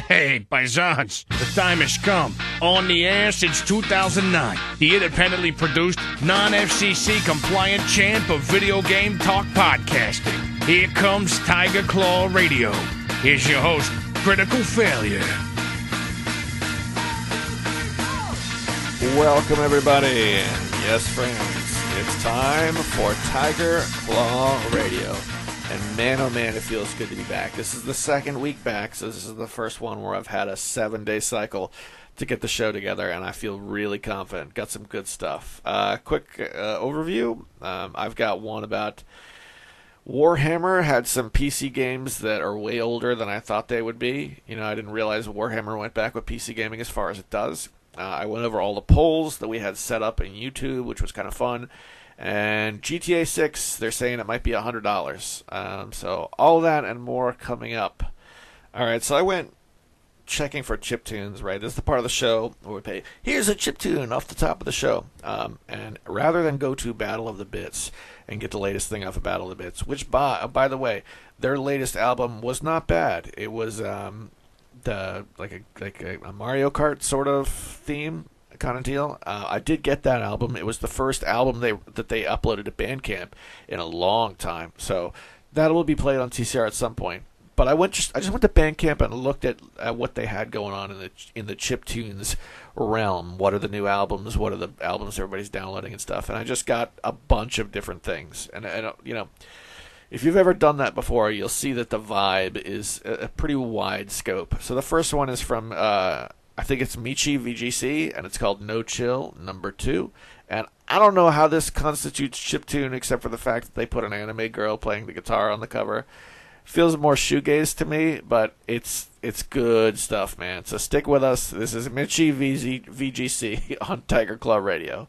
Hey, paisans, the time has come. On the air since 2009, the independently produced, non-FCC compliant champ of video game talk podcasting. Here comes Tiger Claw Radio. Here's your host, Critical Failure. Welcome, everybody. Yes, friends, it's time for Tiger Claw Radio. And man, oh man, it feels good to be back. This is the second week back, so this is the first one where I've had a 7-day cycle to get the show together, and I feel really confident. Got some good stuff. Quick overview. I've got one about Warhammer. Had some PC games that are way older than I thought they would be. You know, I didn't realize Warhammer went back with PC gaming as far as it does. I went over all the polls that we had set up in YouTube, which was kind of fun. And GTA6, they're saying it might be $100. So all that and more coming up. All right, so I went checking for chiptunes, right? This is the part of the show where we pay, here's a chiptune off the top of the show. And rather than go to Battle of the Bits and get the latest thing off of Battle of the Bits, which, by the way, their latest album was not bad. It was like a Mario Kart sort of theme kind of deal. I did get that album. It was the first album that they uploaded to Bandcamp in a long time, so that will be played on TCR at some point. But I just went to Bandcamp and looked at what they had going on in the chiptunes realm. What are the new albums? What are the albums everybody's downloading and stuff? And I just got a bunch of different things. And you know, if you've ever done that before, you'll see that the vibe is a pretty wide scope. So the first one is from I think it's Michi VGC, and it's called No Chill Number 2. And I don't know how this constitutes chiptune, except for the fact that they put an anime girl playing the guitar on the cover. Feels more shoegaze to me, but it's good stuff, man. So stick with us. This is Michi VGC on Tiger Claw Radio.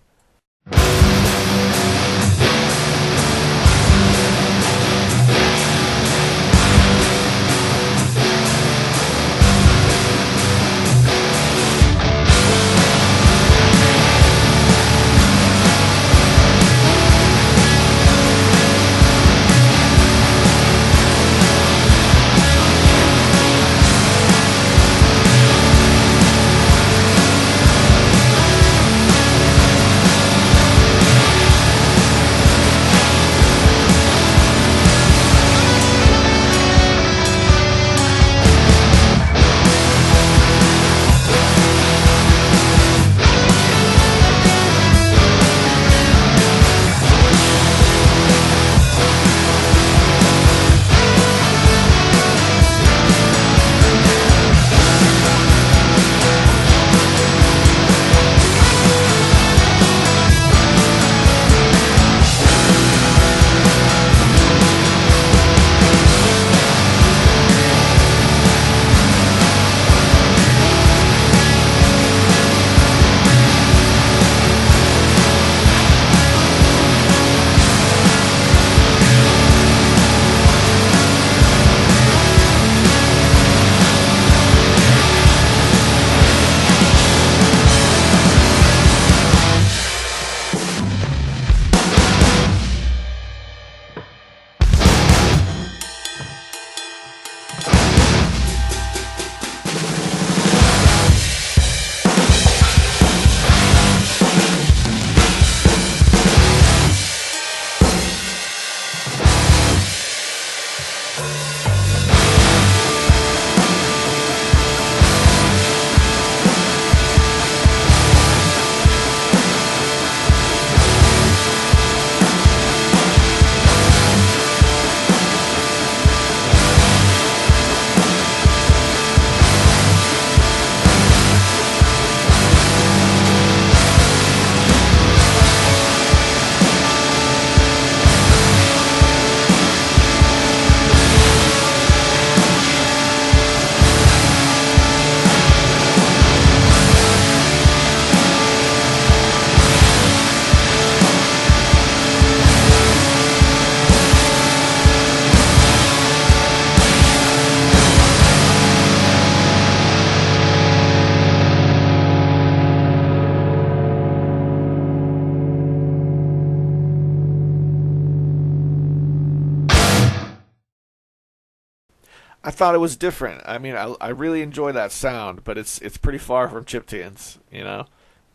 thought it was different. I mean, I really enjoy that sound, but it's pretty far from chip tunes, you know.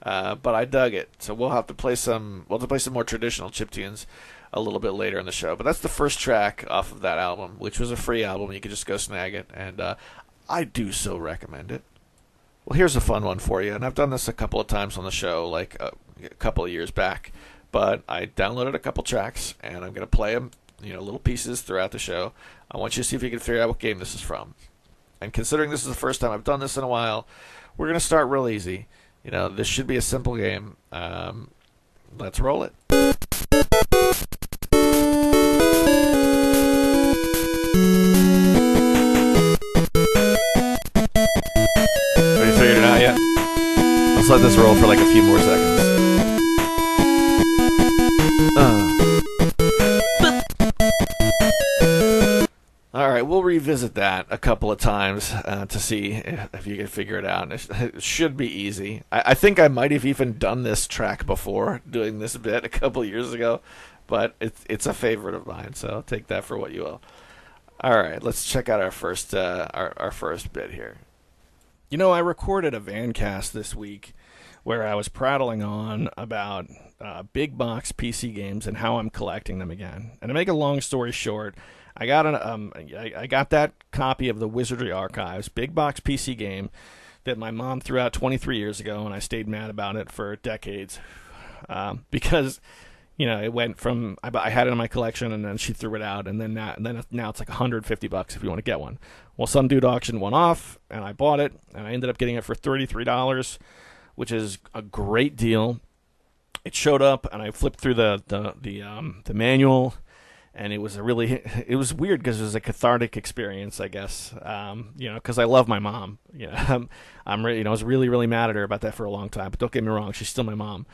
But I dug it, so we'll have to play some more traditional chip tunes a little bit later in the show. But that's the first track off of that album, which was a free album. You could just go snag it, and I do so recommend it. Well, here's a fun one for you, and I've done this a couple of times on the show, like a couple of years back. But I downloaded a couple tracks, and I'm going to play them, little pieces throughout the show. I want you to see if you can figure out what game this is from. And considering this is the first time I've done this in a while, we're going to start real easy. This should be a simple game. Let's roll it. Have you figured it out yet? Let's let this roll for like a few more seconds. All right, we'll revisit that a couple of times to see if you can figure it out. It should be easy. I think I might have even done this track before, doing this bit a couple of years ago, but it's a favorite of mine, so take that for what you will. All right, let's check out our first our first bit here. I recorded a Vancast this week where I was prattling on about big box PC games and how I'm collecting them again. And to make a long story short, I got I got that copy of the Wizardry Archives big box PC game that my mom threw out 23 years ago, and I stayed mad about it for decades because it went from I had it in my collection, and then she threw it out, and then now it's like $150 if you want to get one. Well, some dude auctioned one off, and I bought it, and I ended up getting it for $33, which is a great deal. It showed up, and I flipped through the manual. And it was weird because it was a cathartic experience, I guess. Because I love my mom. I was really, really mad at her about that for a long time. But don't get me wrong, she's still my mom.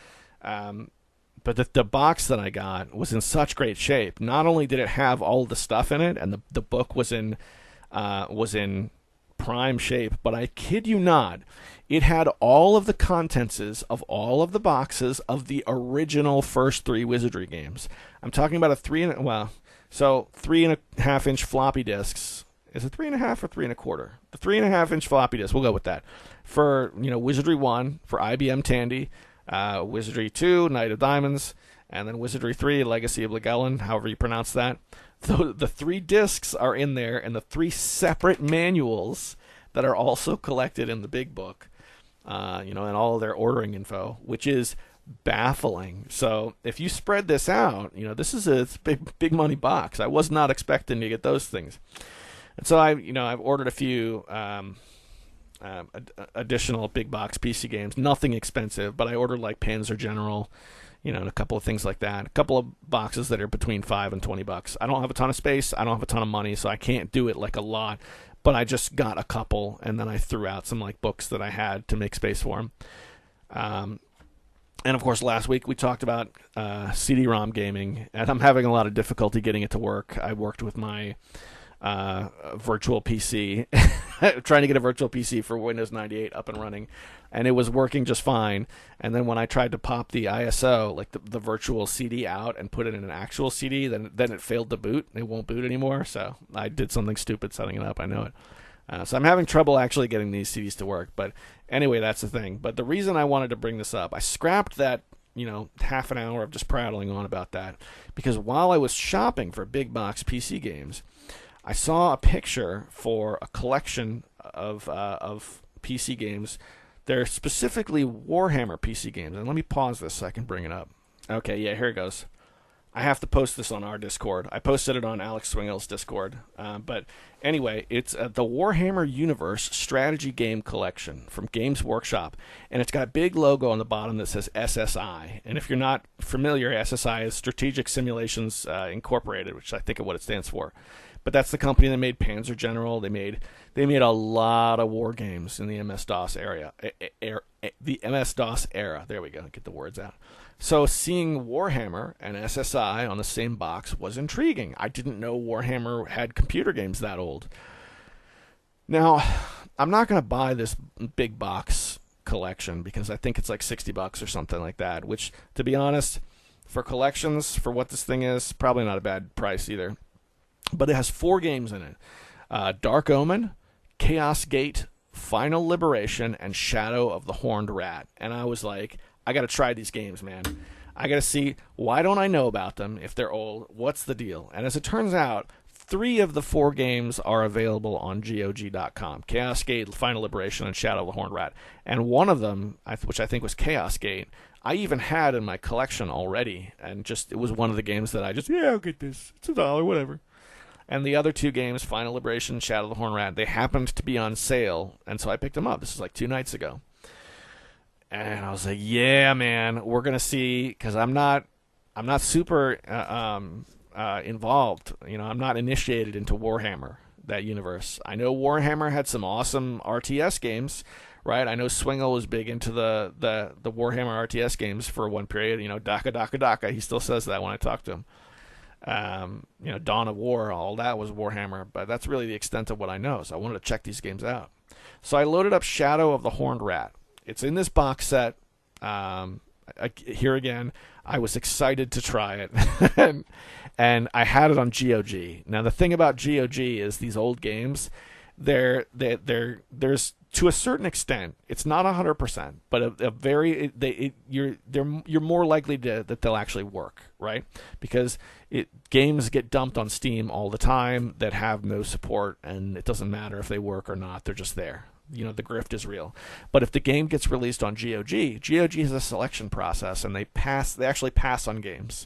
But the box that I got was in such great shape. Not only did it have all the stuff in it, and the book was in prime shape, but I kid you not, it had all of the contents of all of the boxes of the original first 3 Wizardry games. I'm talking about 3.5-inch floppy disks. Is it 3.5 or 3.25? The 3.5-inch floppy disk. We'll go with that. For Wizardry 1 for IBM Tandy, Wizardry 2 Knight of Diamonds, and then Wizardry 3 Legacy of Legellan, however you pronounce that. The 3 discs are in there, and the 3 separate manuals that are also collected in the big book. And all of their ordering info, which is baffling. So if you spread this out, this is a big money box. I was not expecting to get those things, and so I've ordered a few additional big box PC games. Nothing expensive, but I ordered like Panzer General, and a couple of things like that. A couple of boxes that are between $5 and $20. I don't have a ton of space. I don't have a ton of money, so I can't do it like a lot. But I just got a couple, and then I threw out some like books that I had to make space for them. And of course, last week we talked about CD-ROM gaming, and I'm having a lot of difficulty getting it to work. I worked with my virtual PC, trying to get a virtual PC for Windows 98 up and running, and it was working just fine. And then when I tried to pop the ISO, like the virtual CD out and put it in an actual CD, then it failed to boot. It won't boot anymore, so I did something stupid setting it up. I know it. So I'm having trouble actually getting these CDs to work. But anyway, that's the thing. But the reason I wanted to bring this up, I scrapped that, half an hour of just prattling on about that, because while I was shopping for big box PC games, I saw a picture for a collection of PC games. They're specifically Warhammer PC games. And let me pause this so I can bring it up. Okay, yeah, here it goes. I have to post this on our Discord. I posted it on Alex Swingl's Discord. But anyway, it's the Warhammer Universe Strategy Game Collection from Games Workshop. And it's got a big logo on the bottom that says SSI. And if you're not familiar, SSI is Strategic Simulations Incorporated, which I think is what it stands for. But that's the company that made Panzer General. They made a lot of war games in the MS-DOS era. The MS-DOS era. There we go. Get the words out. So seeing Warhammer and SSI on the same box was intriguing. I didn't know Warhammer had computer games that old. Now, I'm not going to buy this big box collection because I think it's like $60 or something like that, which, to be honest, for collections, for what this thing is, probably not a bad price either. But it has 4 games in it. Dark Omen, Chaos Gate, Final Liberation, and Shadow of the Horned Rat. And I was like, I got to try these games, man. I got to see, why don't I know about them? If they're old, what's the deal? And as it turns out, 3 of the 4 games are available on GOG.com. Chaos Gate, Final Liberation, and Shadow of the Horned Rat. And one of them, which I think was Chaos Gate, I even had in my collection already. And just, it was one of the games that I just, yeah, I'll get this. It's $1, whatever. And the other 2 games, Final Liberation, Shadow of the Horned Rat, they happened to be on sale. And so I picked them up. This was like 2 nights ago. And I was like, yeah, man, we're going to see, because I'm not super involved. I'm not initiated into Warhammer, that universe. I know Warhammer had some awesome RTS games, right? I know Swingle was big into the Warhammer RTS games for one period. Daka Daka Daka. He still says that when I talk to him. Dawn of War, all that was Warhammer, but that's really the extent of what I know. So I wanted to check these games out. So I loaded up Shadow of the Horned Rat. It's in this box set. Here again, I was excited to try it, and I had it on GOG. Now the thing about GOG is these old games, there's to a certain extent, it's not 100%, but you're more likely that they'll actually work, right? Because games get dumped on Steam all the time that have no support, and it doesn't matter if they work or not; they're just there. The grift is real. But if the game gets released on GOG has a selection process, and they actually pass on games.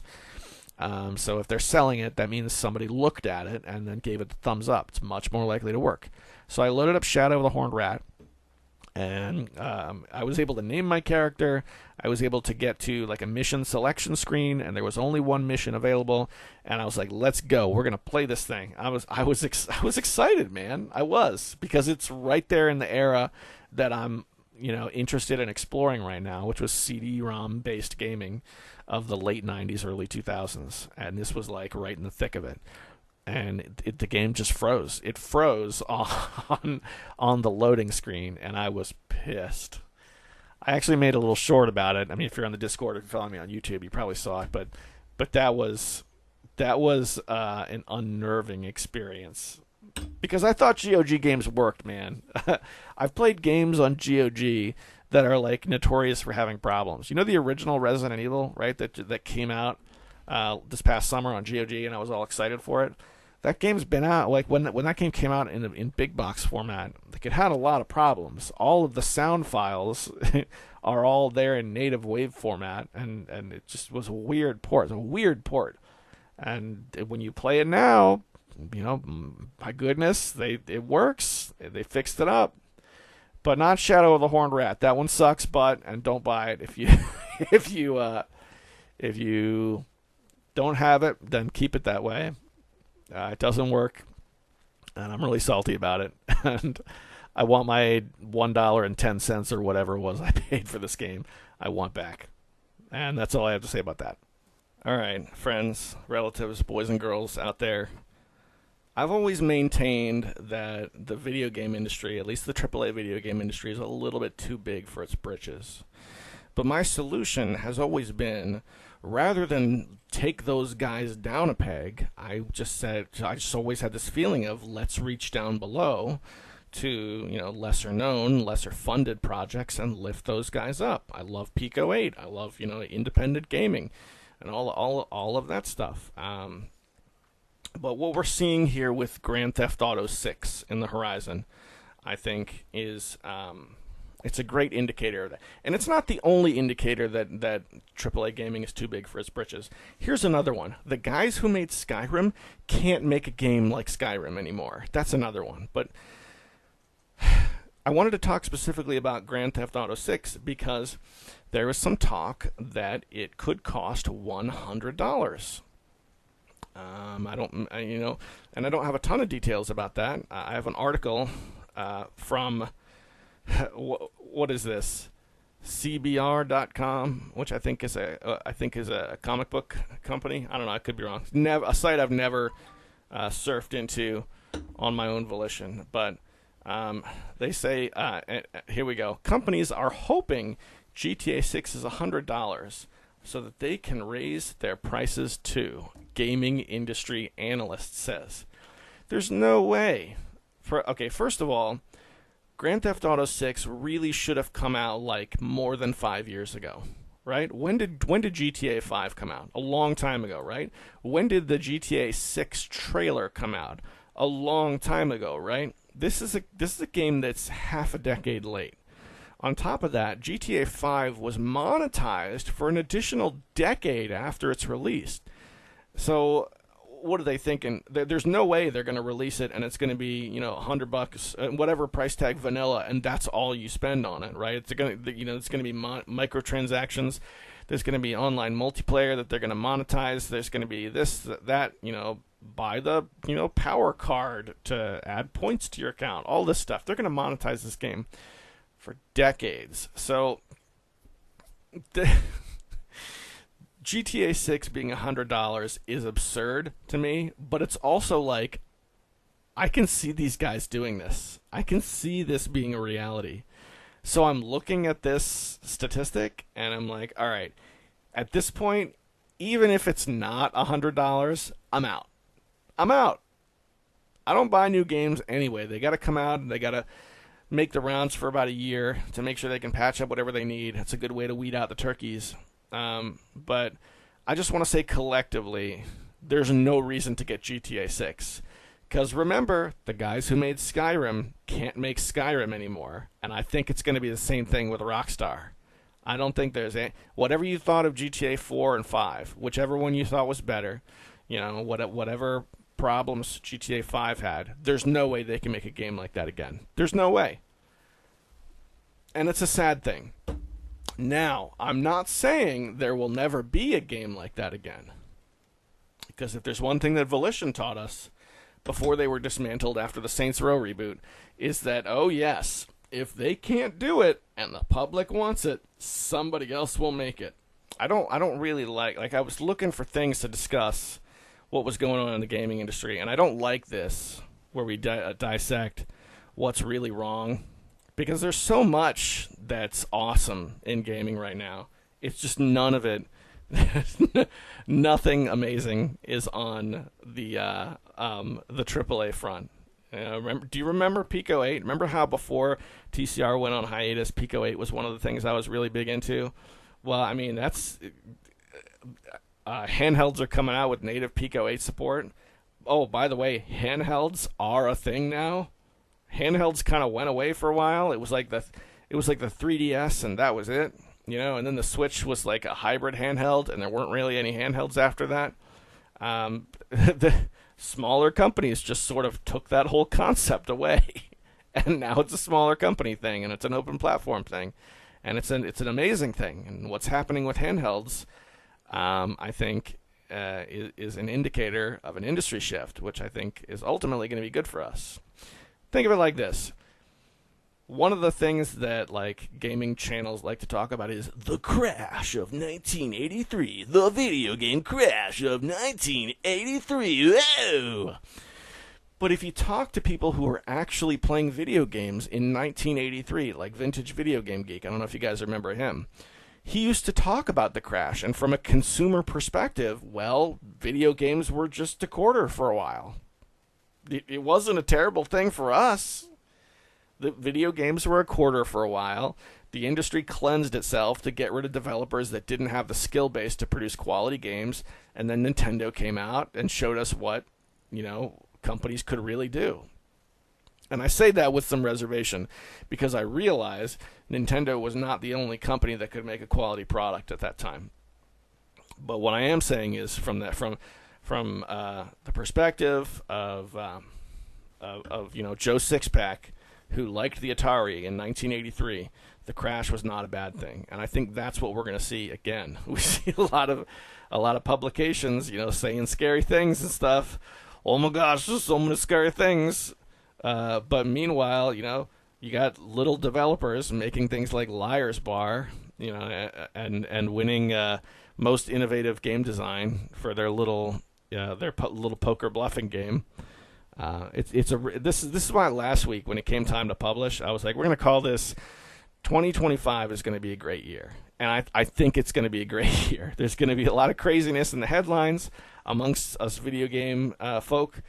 So if they're selling it, that means somebody looked at it and then gave it the thumbs up. It's much more likely to work. So I loaded up Shadow of the Horned Rat, and I was able to name my character. I was able to get to like a mission selection screen, and there was only one mission available. And I was like, "Let's go! We're gonna play this thing." I was excited, man. I was, because it's right there in the era that I'm interested in exploring right now, which was CD-ROM based gaming of the late '90s, early 2000s, and this was like right in the thick of it. And the game just froze. It froze on the loading screen, and I was pissed. I actually made a little short about it. I mean, if you're on the Discord or if you're following me on YouTube, you probably saw it. But that was an unnerving experience, because I thought GOG games worked, man. I've played games on GOG that are like notorious for having problems. The original Resident Evil, right? That came out this past summer on GOG, and I was all excited for it. That game's been out, like when that game came out in big box format, like it had a lot of problems. All of the sound files are all there in native wave format, and it just was a weird port. It's a weird port. And when you play it now, my goodness, it works. They fixed it up. But not Shadow of the Horned Rat. That one sucks butt, and don't buy it if you don't have it, then keep it that way. It doesn't work, and I'm really salty about it. And I want my $1.10 or whatever it was I paid for this game. I want back. And that's all I have to say about that. All right, friends, relatives, boys and girls out there. I've always maintained that the video game industry, at least the AAA video game industry, is a little bit too big for its britches. But my solution has always been, rather than take those guys down a peg, I just always had this feeling of, let's reach down below to lesser known, lesser funded projects and lift those guys up. I love Pico 8. I love independent gaming and all of that stuff. But what we're seeing here with Grand Theft Auto 6 in the horizon, I think, is it's a great indicator of that. And it's not the only indicator that AAA gaming is too big for its britches. Here's another one. The guys who made Skyrim can't make a game like Skyrim anymore. That's another one. But I wanted to talk specifically about Grand Theft Auto 6 because there was some talk that it could cost $100. And I don't have a ton of details about that. I have an article from what is this? CBR.com, which I think is a comic book company. I don't know. I could be wrong. A site I've never surfed into on my own volition. But they say, here we go. Companies are hoping GTA 6 is $100 so that they can raise their prices too. Gaming industry analyst says. There's no way First of all, Grand Theft Auto 6 really should have come out like more than 5 years ago, right? When did GTA 5 come out? A long time ago, right? When did the GTA 6 trailer come out? A long time ago, right? This is a game that's half a decade late. On top of that, GTA 5 was monetized for an additional decade after it's released. So what are they thinking? There's no way they're going to release it and it's going to be, $100, whatever price tag vanilla, and that's all you spend on it, right? It's going to be microtransactions. There's going to be online multiplayer that they're going to monetize. There's going to be this, that, buy the, power card to add points to your account. All this stuff. They're going to monetize this game for decades. So GTA 6 being $100 is absurd to me, but it's also like, I can see these guys doing this. I can see this being a reality. So I'm looking at this statistic, and I'm like, all right, at this point, even if it's not $100, I'm out. I'm out. I don't buy new games anyway. They got to come out, and they got to make the rounds for about a year to make sure they can patch up whatever they need. It's a good way to weed out the turkeys. But I just want to say collectively, there's no reason to get GTA 6. Because remember, the guys who made Skyrim can't make Skyrim anymore. And I think it's going to be the same thing with Rockstar. I don't think there's whatever you thought of GTA 4 and 5, whichever one you thought was better, whatever problems GTA 5 had, there's no way they can make a game like that again. There's no way. And it's a sad thing. Now, I'm not saying there will never be a game like that again. Because if there's one thing that Volition taught us before they were dismantled after the Saints Row reboot, is that, oh yes, if they can't do it and the public wants it, somebody else will make it. I don't really like I was looking for things to discuss what was going on in the gaming industry, and I don't like this, where we dissect what's really wrong. Because there's so much that's awesome in gaming right now. It's just none of it. Nothing amazing is on the AAA front. Do you remember Pico 8? Remember how before TCR went on hiatus, Pico 8 was one of the things I was really big into? Well, I mean, that's handhelds are coming out with native Pico 8 support. Oh, by the way, handhelds are a thing now. Handhelds kind of went away for a while. It was like the 3DS, and that was it, And then the Switch was like a hybrid handheld, and there weren't really any handhelds after that. The smaller companies just sort of took that whole concept away, and now it's a smaller company thing, and it's an open platform thing, and it's an amazing thing. And what's happening with handhelds, I think, is an indicator of an industry shift, which I think is ultimately going to be good for us. Think of it like this. One of the things that gaming channels like to talk about is the crash of 1983. The video game crash of 1983. Whoa! But if you talk to people who are actually playing video games in 1983, like Vintage Video Game Geek, I don't know if you guys remember him, he used to talk about the crash. And from a consumer perspective, well, video games were just a quarter for a while. It wasn't a terrible thing for us. The video games were a quarter for a while. The industry cleansed itself to get rid of developers that didn't have the skill base to produce quality games. And then Nintendo came out and showed us what, companies could really do. And I say that with some reservation because I realize Nintendo was not the only company that could make a quality product at that time. But what I am saying is from the perspective of Joe Sixpack, who liked the Atari in 1983, the crash was not a bad thing, and I think that's what we're going to see again. We see a lot of publications, saying scary things and stuff. Oh my gosh, there's so many scary things. But meanwhile, you got little developers making things like Liar's Bar, and winning most innovative game design for their little poker bluffing game. This is why last week when it came time to publish, I was like, we're going to call this 2025 is going to be a great year. And I think it's going to be a great year. There's going to be a lot of craziness in the headlines amongst us video game folk,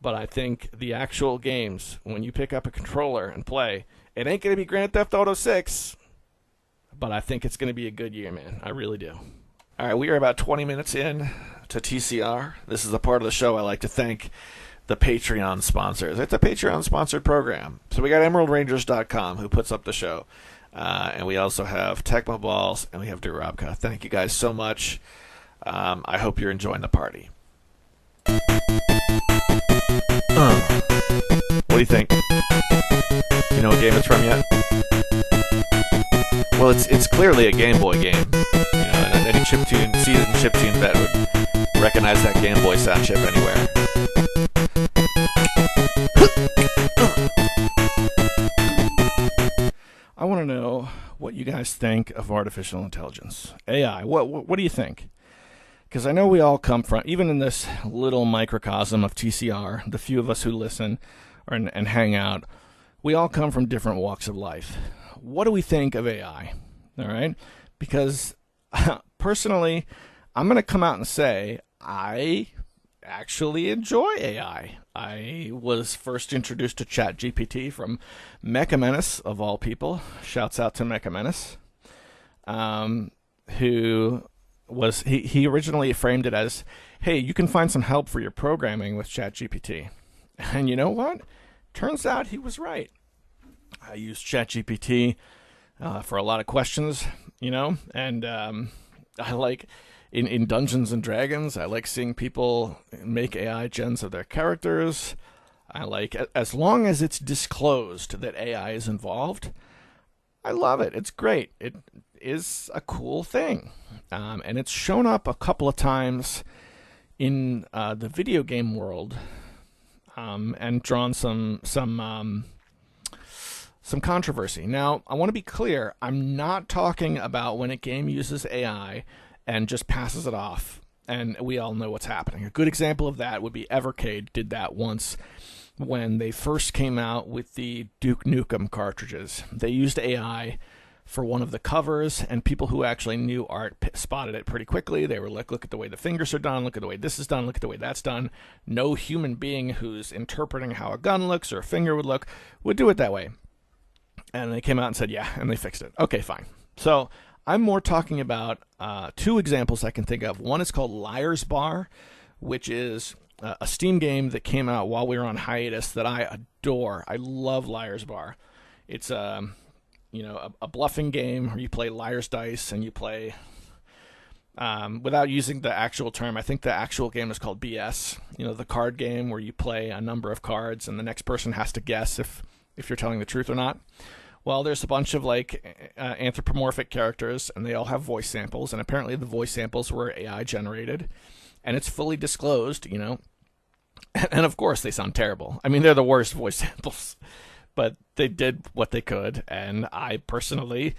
But I think the actual games, when you pick up a controller and play, it ain't going to be Grand Theft Auto 6, but I think it's going to be a good year, man. I really do. All right, we are about 20 minutes in to TCR. This is the part of the show I like to thank the Patreon sponsors. It's a Patreon-sponsored program. So we got EmeraldRangers.com, who puts up the show. And we also have Tecmo Balls, and we have Durabka. Thank you guys so much. I hope you're enjoying the party. What do you think? You know what game it's from yet? Well, it's clearly a Game Boy game. You know, any chiptune, seasoned chiptune vet would recognize that Game Boy sound chip anywhere. I want to know what you guys think of artificial intelligence, AI. What do you think? Because I know we all come from, even in this little microcosm of TCR, the few of us who listen and hang out, we all come from different walks of life. What do we think of AI? All right? Because personally, I'm going to come out and say I actually enjoy AI. I was first introduced to ChatGPT from Mecha Menace, of all people. Shouts out to Mecha Menace, who was he originally framed it as, hey, you can find some help for your programming with ChatGPT. And you know what? Turns out he was right. I used ChatGPT for a lot of questions, you know, and I like in Dungeons and Dragons, I like seeing people make AI gens of their characters. I like, as long as it's disclosed that AI is involved, I love it. It's great. It is a cool thing. And it's shown up a couple of times in the video game world and drawn some controversy. Now, I want to be clear. I'm not talking about when a game uses AI and just passes it off, and we all know what's happening. A good example of that would be Evercade did that once when they first came out with the Duke Nukem cartridges. They used AI for one of the covers, and people who actually knew art spotted it pretty quickly. They were like, look at the way the fingers are done, look at the way this is done, look at the way that's done. No human being who's interpreting how a gun looks or a finger would look would do it that way. And they came out and said, yeah, and they fixed it. Okay, fine. So I'm more talking about two examples I can think of. One is called Liar's Bar, which is a Steam game that came out while we were on hiatus that I adore. I love Liar's Bar. It's a bluffing game where you play liar's dice and you play, without using the actual term, I think the actual game is called BS. You know, the card game where you play a number of cards and the next person has to guess if you're telling the truth or not. Well, there's a bunch of anthropomorphic characters, and they all have voice samples, and apparently the voice samples were AI generated, and it's fully disclosed, you know. And of course, they sound terrible. I mean, they're the worst voice samples, but they did what they could, and I personally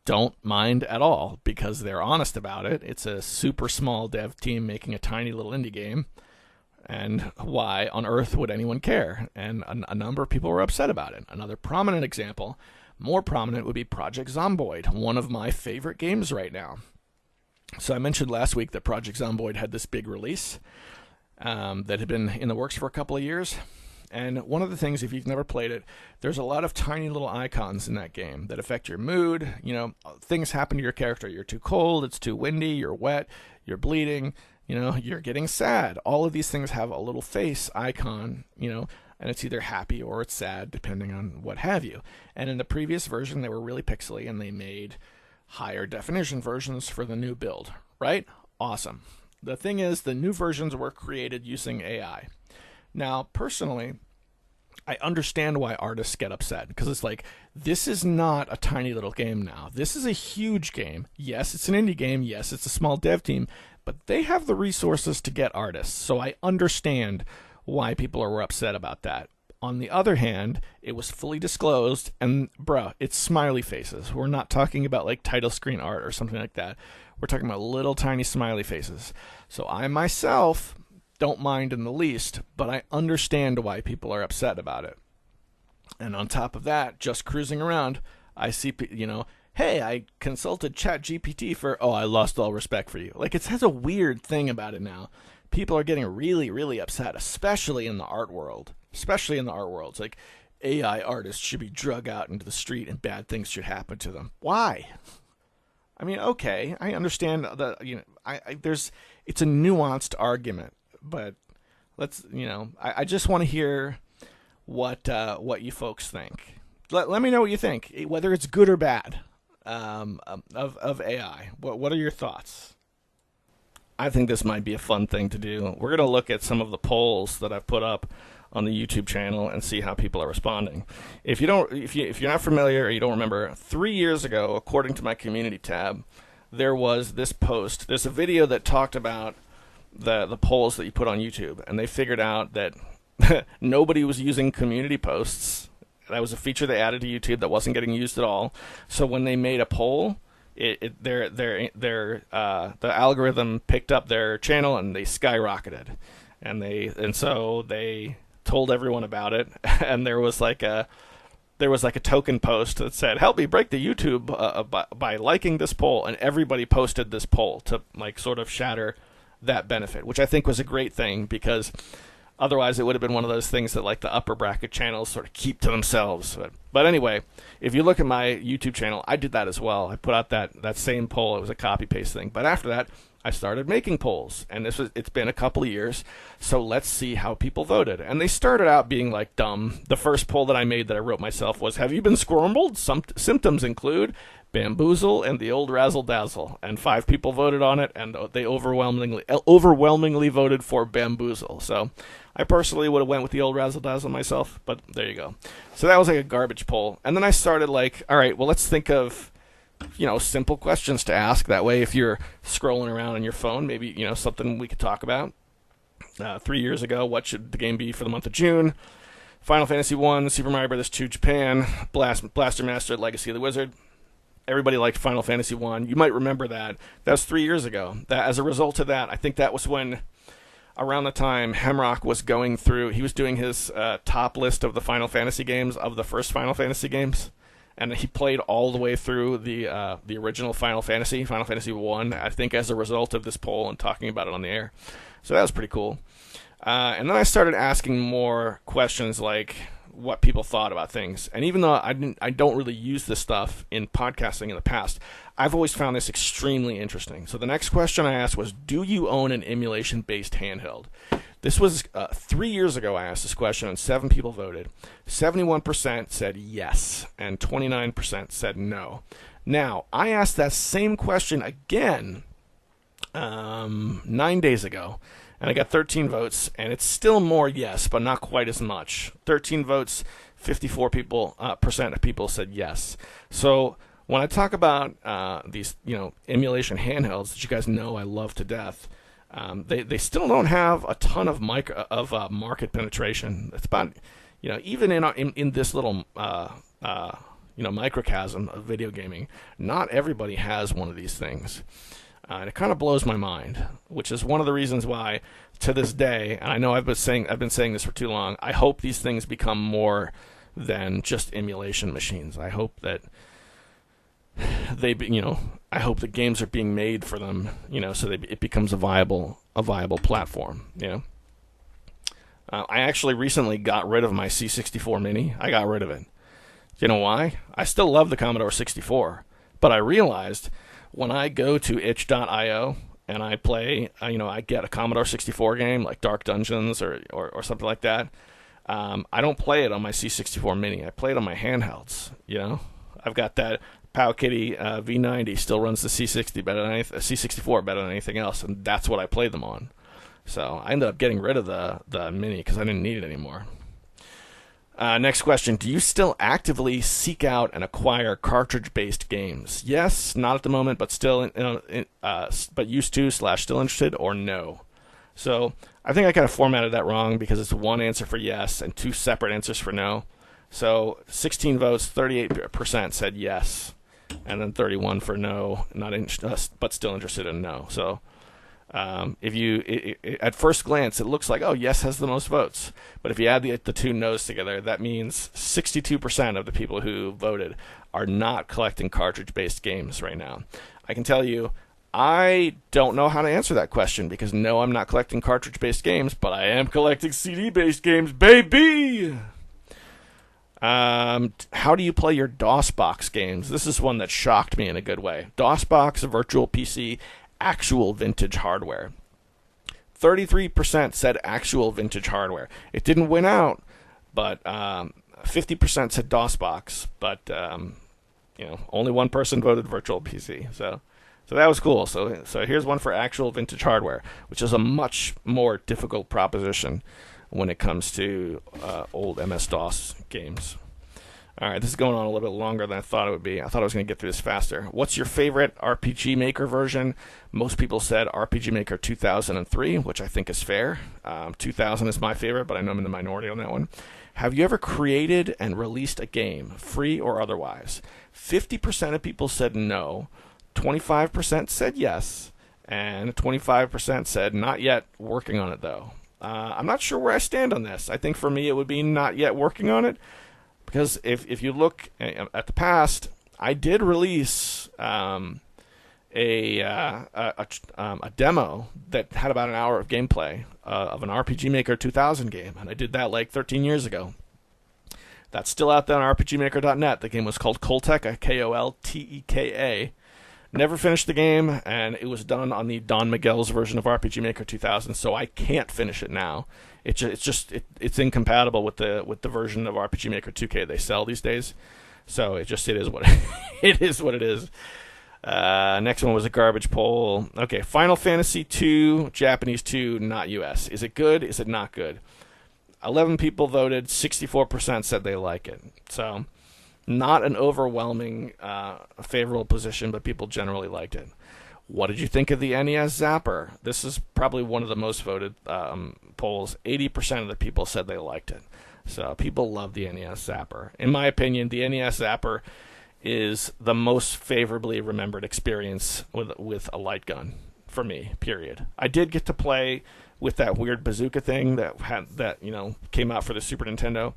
don't mind at all because they're honest about it. It's a super small dev team making a tiny little indie game. And why on earth would anyone care? And a number of people were upset about it. Another prominent example, more prominent, would be Project Zomboid, one of my favorite games right now. So I mentioned last week that Project Zomboid had this big release that had been in the works for a couple of years. And one of the things, if you've never played it, there's a lot of tiny little icons in that game that affect your mood. You know, things happen to your character. You're too cold, it's too windy, you're wet, you're bleeding. You know, you're getting sad. All of these things have a little face icon, you know, and it's either happy or it's sad, depending on what have you. And in the previous version, they were really pixely, and they made higher definition versions for the new build, right? Awesome. The thing is, the new versions were created using AI. Now, personally, I understand why artists get upset, because it's like, this is not a tiny little game now. This is a huge game. Yes, it's an indie game. Yes, it's a small dev team. But they have the resources to get artists, so I understand why people are upset about that. On the other hand, it was fully disclosed, and it's smiley faces. We're not talking about like title screen art or something like that. We're talking about little tiny smiley faces. So I myself don't mind in the least, but I understand why people are upset about it. And on top of that, just cruising around, I see, you know, hey, I consulted ChatGPT for, I lost all respect for you. Like, it has a weird thing about it now. people are getting really, really upset, especially in the art world. Especially in the art world. It's like AI artists should be drug out into the street and bad things should happen to them. Why? I mean, okay, I understand that, it's a nuanced argument, but I just want to hear what you folks think. Let me know what you think, whether it's good or bad of AI. What are your thoughts? I think this might be a fun thing to do. We're going to look at some of the polls that I've put up on the YouTube channel and see how people are responding. If you're not familiar or you don't remember, 3 years ago, according to my community tab, there was this post. There's a video that talked about the polls that you put on YouTube, and they figured out that nobody was using community posts. That was a feature they added to YouTube that wasn't getting used at all. So when they made a poll, the algorithm picked up their channel and they skyrocketed, and so they told everyone about it. And there was like a token post that said, "Help me break the YouTube by liking this poll," and everybody posted this poll to like sort of shatter that benefit, which I think was a great thing, because otherwise, it would have been one of those things that like the upper bracket channels sort of keep to themselves. But anyway, if you look at my YouTube channel, I did that as well. I put out that same poll. It was a copy paste thing. But after that, I started making polls, and it's been a couple of years. So let's see how people voted. And they started out being like dumb. The first poll that I made that I wrote myself was, "Have you been squirmbled? Some symptoms include bamboozle and the old razzle dazzle," and 5 people voted on it, and they overwhelmingly voted for bamboozle. So I personally would have went with the old razzle dazzle myself, but there you go. So that was like a garbage poll. And then I started like, all right, well, let's think of simple questions to ask. That way, if you're scrolling around on your phone, maybe something we could talk about. 3 years ago, what should the game be for the month of June? Final Fantasy 1, Super Mario Bros. 2 Japan, Blaster Master, Legacy of the Wizard. Everybody liked Final Fantasy 1. You might remember that. That was 3 years ago. That, as a result of that, I think that was when, around the time Hemrock was going through, he was doing his top list of the Final Fantasy games, of the first Final Fantasy games, and he played all the way through the original Final Fantasy 1, I think, as a result of this poll and talking about it on the air. So that was pretty cool. And then I started asking more questions like what people thought about things. And even though I don't really use this stuff in podcasting in the past, I've always found this extremely interesting. So the next question I asked was, do you own an emulation-based handheld? This was 3 years ago I asked this question, and 7 people voted. 71% said yes, and 29% said no. Now, I asked that same question again 9 days ago, and I got 13 votes, and it's still more yes, but not quite as much. 13 votes, 54% of people said yes. So when I talk about these, emulation handhelds that you guys know I love to death, they still don't have a ton of market penetration. It's about, even in this little microcosm of video gaming, not everybody has one of these things. And it kind of blows my mind, which is one of the reasons why, to this day, and I know I've been saying this for too long, I hope these things become more than just emulation machines. I hope that I hope the games are being made for them, so that it becomes a viable platform. I actually recently got rid of my C64 Mini. I got rid of it. You know why? I still love the Commodore 64, but I realized when I go to itch.io and I play, I get a Commodore 64 game like Dark Dungeons or something like that, I don't play it on my C64 Mini. I play it on my handhelds. I've got that Powkitty V90 still runs the C64 better than anything else, and that's what I play them on. So I ended up getting rid of the Mini because I didn't need it anymore. Next question. Do you still actively seek out and acquire cartridge-based games? Yes, not at the moment, but still, but used to / still interested, or no? So I think I kind of formatted that wrong because it's one answer for yes and 2 separate answers for no. So 16 votes, 38% said yes, and then 31 for no, but still interested in no. So at first glance, it looks like, oh, yes has the most votes. But if you add the 2 no's together, that means 62% of the people who voted are not collecting cartridge-based games right now. I can tell you, I don't know how to answer that question because no, I'm not collecting cartridge-based games, but I am collecting CD-based games, baby! How do you play your DOSBox games? This is one that shocked me in a good way. DOSBox, virtual PC, actual vintage hardware. 33% said actual vintage hardware. It didn't win out, but 50% said DOSBox, but only one person voted virtual PC. So that was cool. So here's one for actual vintage hardware, which is a much more difficult proposition when it comes to old MS-DOS games. All right, this is going on a little bit longer than I thought it would be. I thought I was going to get through this faster. What's your favorite RPG Maker version? Most people said RPG Maker 2003, which I think is fair. 2000 is my favorite, but I know I'm in the minority on that one. Have you ever created and released a game, free or otherwise? 50% of people said no, 25% said yes, and 25% said not yet, working on it though. I'm not sure where I stand on this. I think for me it would be not yet working on it, because if you look at the past, I did release a demo that had about an hour of gameplay of an RPG Maker 2000 game, and I did that like 13 years ago. That's still out there on RPGmaker.net. The game was called Kolteka, Kolteka. Never finished the game, and it was done on the Don Miguel's version of RPG Maker 2000, so I can't finish it now. It's incompatible with the version of RPG Maker 2K they sell these days. So it is what it is. What it is. Next one was a garbage poll. Okay, Final Fantasy 2, Japanese 2, not US. Is it good? Is it not good? 11 people voted. 64% said they like it. So not an overwhelming favorable position, but people generally liked it. What did you think of the NES Zapper? This is probably one of the most voted polls. 80% of the people said they liked it. So people love the NES Zapper. In my opinion, the NES Zapper is the most favorably remembered experience with a light gun for me, period. I did get to play with that weird bazooka thing that came out for the Super Nintendo,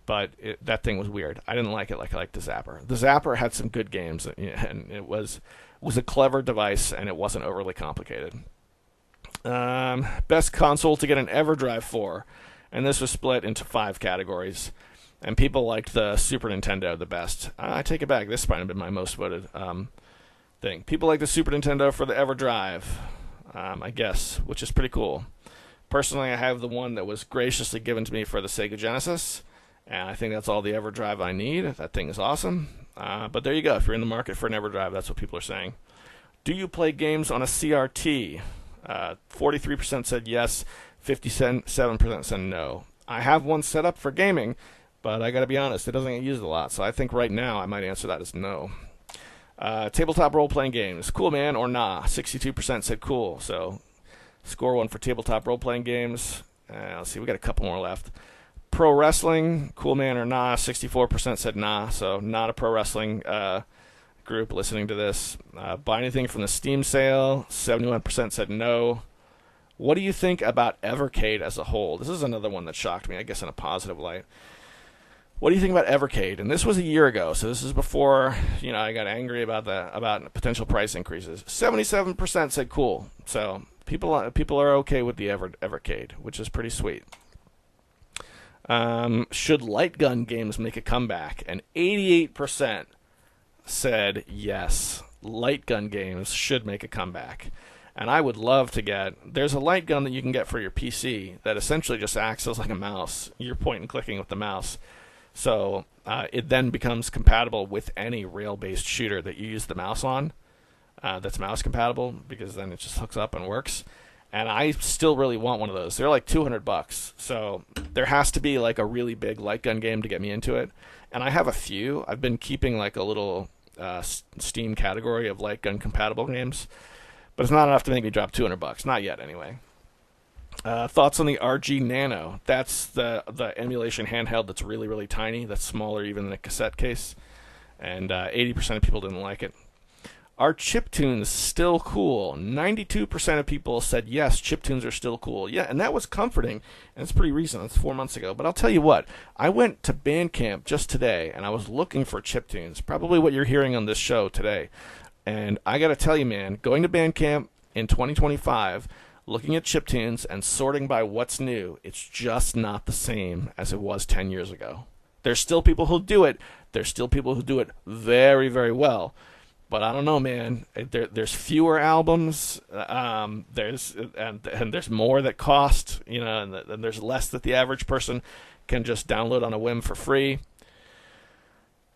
but that thing was weird. I didn't like it like I liked the Zapper. The Zapper had some good games, and it was a clever device, and it wasn't overly complicated. Best console to get an EverDrive for, and this was split into 5 categories, and people liked the Super Nintendo the best. I take it back. This might have been my most voted thing. People like the Super Nintendo for the EverDrive, I guess, which is pretty cool. Personally, I have the one that was graciously given to me for the Sega Genesis, and I think that's all the EverDrive I need. That thing is awesome. But there you go. If you're in the market for an EverDrive, that's what people are saying. Do you play games on a CRT? 43% said yes, 57% said no. I have one set up for gaming, but I got to be honest, it doesn't get used a lot. So I think right now I might answer that as no. Tabletop role-playing games, cool man or nah? 62% said cool. So score one for tabletop role-playing games. Let's see, we got a couple more left. Pro wrestling, cool man or nah? 64% said nah, so not a pro wrestling group listening to this. Buy anything from the Steam sale, 71% said no. What do you think about Evercade as a whole? This is another one that shocked me, I guess in a positive light. What do you think about Evercade? And this was a year ago, so this is before I got angry about potential price increases. 77% said cool, so people are okay with the Evercade, which is pretty sweet. Should light gun games make a comeback? And 88% said yes, light gun games should make a comeback. And I would love to there's a light gun that you can get for your PC that essentially just acts as like a mouse. You're point and clicking with the mouse. So it then becomes compatible with any rail-based shooter that you use the mouse on that's mouse compatible, because then it just hooks up and works. And I still really want one of those. They're like $200. So there has to be like a really big light gun game to get me into it. And I have a few. I've been keeping like a little Steam category of light gun compatible games. But it's not enough to make me drop $200. Not yet, anyway. Thoughts on the RG Nano? That's the emulation handheld that's really, really tiny. That's smaller even than a cassette case. And 80% of people didn't like it. Are chiptunes still cool? 92% of people said yes, chiptunes are still cool. Yeah, and that was comforting. And it's pretty recent. It's 4 months ago. But I'll tell you what. I went to Bandcamp just today, and I was looking for chiptunes. Probably what you're hearing on this show today. And I got to tell you, man, going to Bandcamp in 2025, looking at chiptunes and sorting by what's new, it's just not the same as it was 10 years ago. There's still people who do it. There's still people who do it very, very well. But I don't know, man. There's fewer albums. There's more that cost, and there's less that the average person can just download on a whim for free.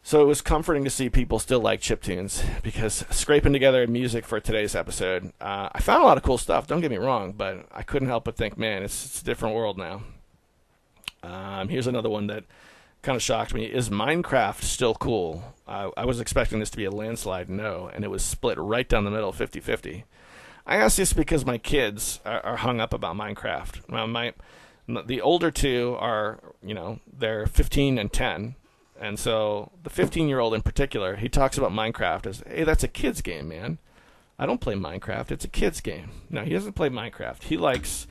So it was comforting to see people still like chiptunes, because scraping together music for today's episode, I found a lot of cool stuff, don't get me wrong, but I couldn't help but think, man, it's a different world now. Here's another one that kind of shocked me. Is Minecraft still cool? I was expecting this to be a landslide no, and it was split right down the middle, 50-50. I ask this because my kids are hung up about Minecraft. The older two are, they're 15 and 10. And so the 15-year-old in particular, he talks about Minecraft as, hey, that's a kid's game, man. I don't play Minecraft. It's a kid's game. No, he doesn't play Minecraft. He likes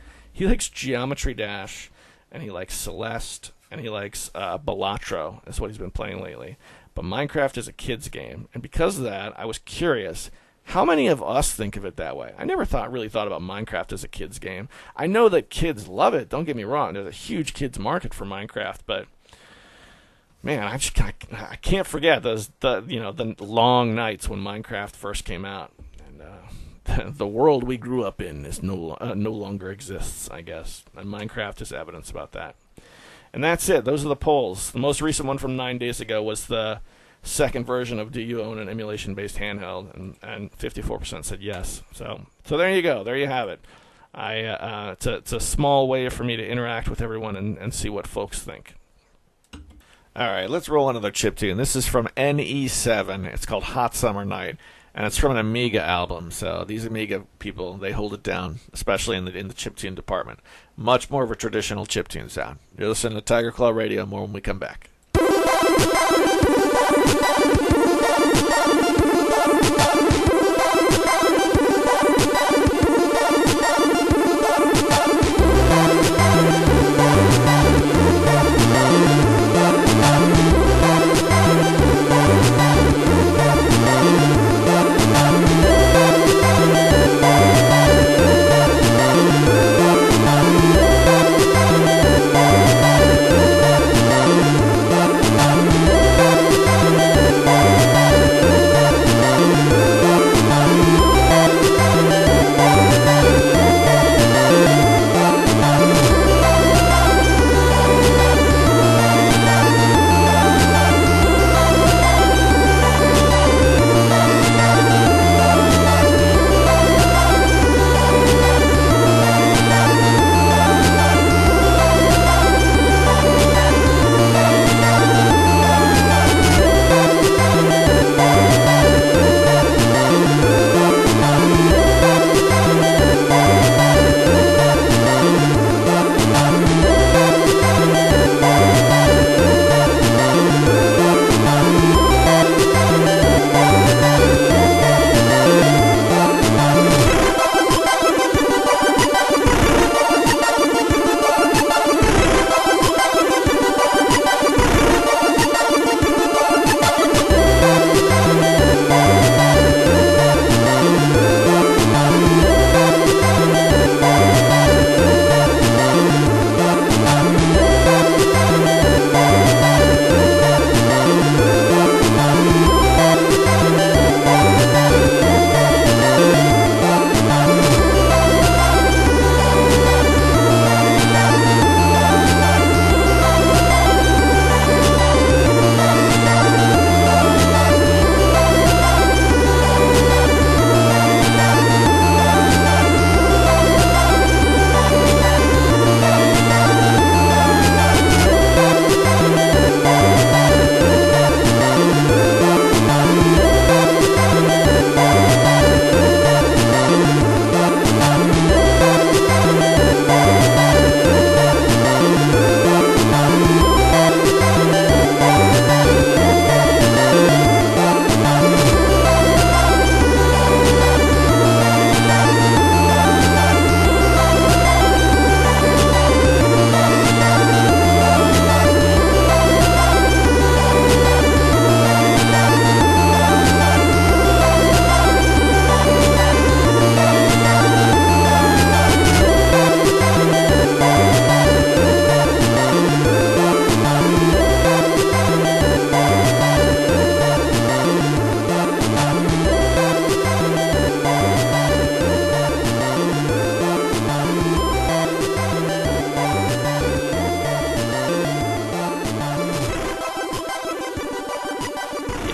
Geometry Dash, and he likes Celeste, and he likes Balatro. That's what he's been playing lately. But Minecraft is a kid's game. And because of that, I was curious, how many of us think of it that way? I never really thought about Minecraft as a kid's game. I know that kids love it. Don't get me wrong. There's a huge kids market for Minecraft, but man, I can't forget the long nights when Minecraft first came out, and the world we grew up in is no longer exists, I guess, and Minecraft is evidence about that. And that's it. Those are the polls. The most recent one from 9 days ago was the second version of Do You Own an Emulation-Based Handheld, and 54% said yes. So there you go. There you have it. It's a small way for me to interact with everyone and see what folks think. All right, let's roll another chiptune. This is from NE7. It's called Hot Summer Night, and it's from an Amiga album. So these Amiga people, they hold it down, especially in the chiptune department. Much more of a traditional chiptune sound. You're listening to Tiger Claw Radio. More when we come back.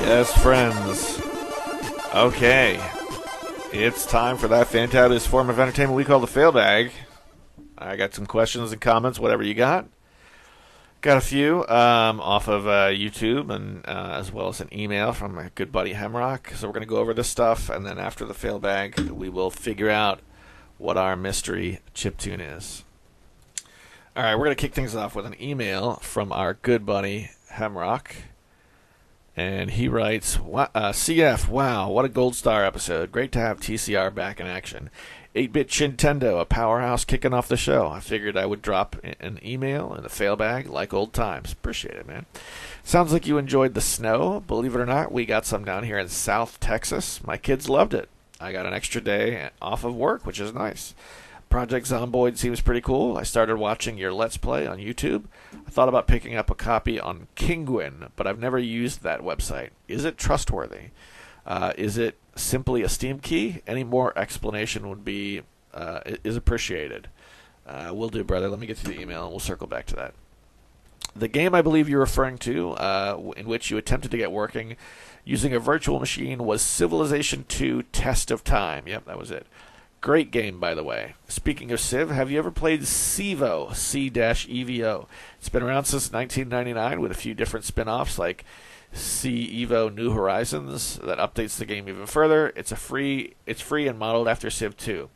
Yes, friends. Okay. It's time for that fantabulous form of entertainment we call the fail bag. I got some questions and comments, whatever you got. Got a few off of YouTube and as well as an email from my good buddy Hemrock. So we're going to go over this stuff, and then after the fail bag, we will figure out what our mystery chiptune is. All right, we're going to kick things off with an email from our good buddy Hemrock. And he writes, CF, wow, what a gold star episode. Great to have TCR back in action. 8-Bit Chintendo, a powerhouse kicking off the show. I figured I would drop an email in the fail bag like old times. Appreciate it, man. Sounds like you enjoyed the snow. Believe it or not, we got some down here in South Texas. My kids loved it. I got an extra day off of work, which is nice. Project Zomboid seems pretty cool. I started watching your Let's Play on YouTube. I thought about picking up a copy on Kinguin, but I've never used that website. Is it trustworthy? Is it simply a Steam key? Any more explanation would be is appreciated. Will do, brother. Let me get to the email, and we'll circle back to that. The game I believe you're referring to, in which you attempted to get working using a virtual machine, was Civilization II Test of Time. Yep, that was it. Great game, by the way. Speaking of Civ, have you ever played CEVO, C-EVO? It's been around since 1999 with a few different spin-offs like CEVO New Horizons that updates the game even further. It's free and modeled after Civ 2.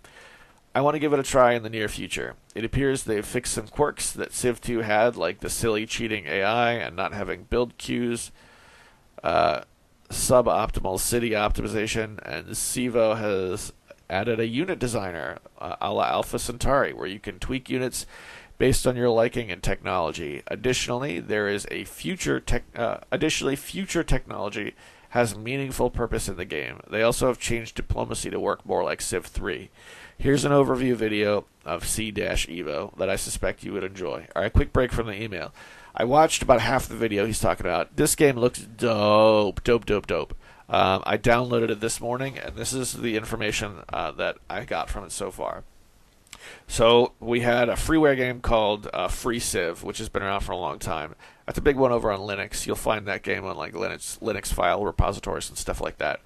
I want to give it a try in the near future. It appears they've fixed some quirks that Civ 2 had, like the silly cheating AI and not having build queues, suboptimal city optimization, and CEVO has added a unit designer a la Alpha Centauri, where you can tweak units based on your liking and technology. Additionally, future technology has meaningful purpose in the game. They also have changed diplomacy to work more like Civ 3. Here's an overview video of C-EVO that I suspect you would enjoy. All right, quick break from the email. I watched about half the video he's talking about. This game looks dope. I downloaded it this morning, and this is the information that I got from it so far. So we had a freeware game called Free Civ, which has been around for a long time. That's a big one over on Linux. You'll find that game on like Linux file repositories and stuff like that.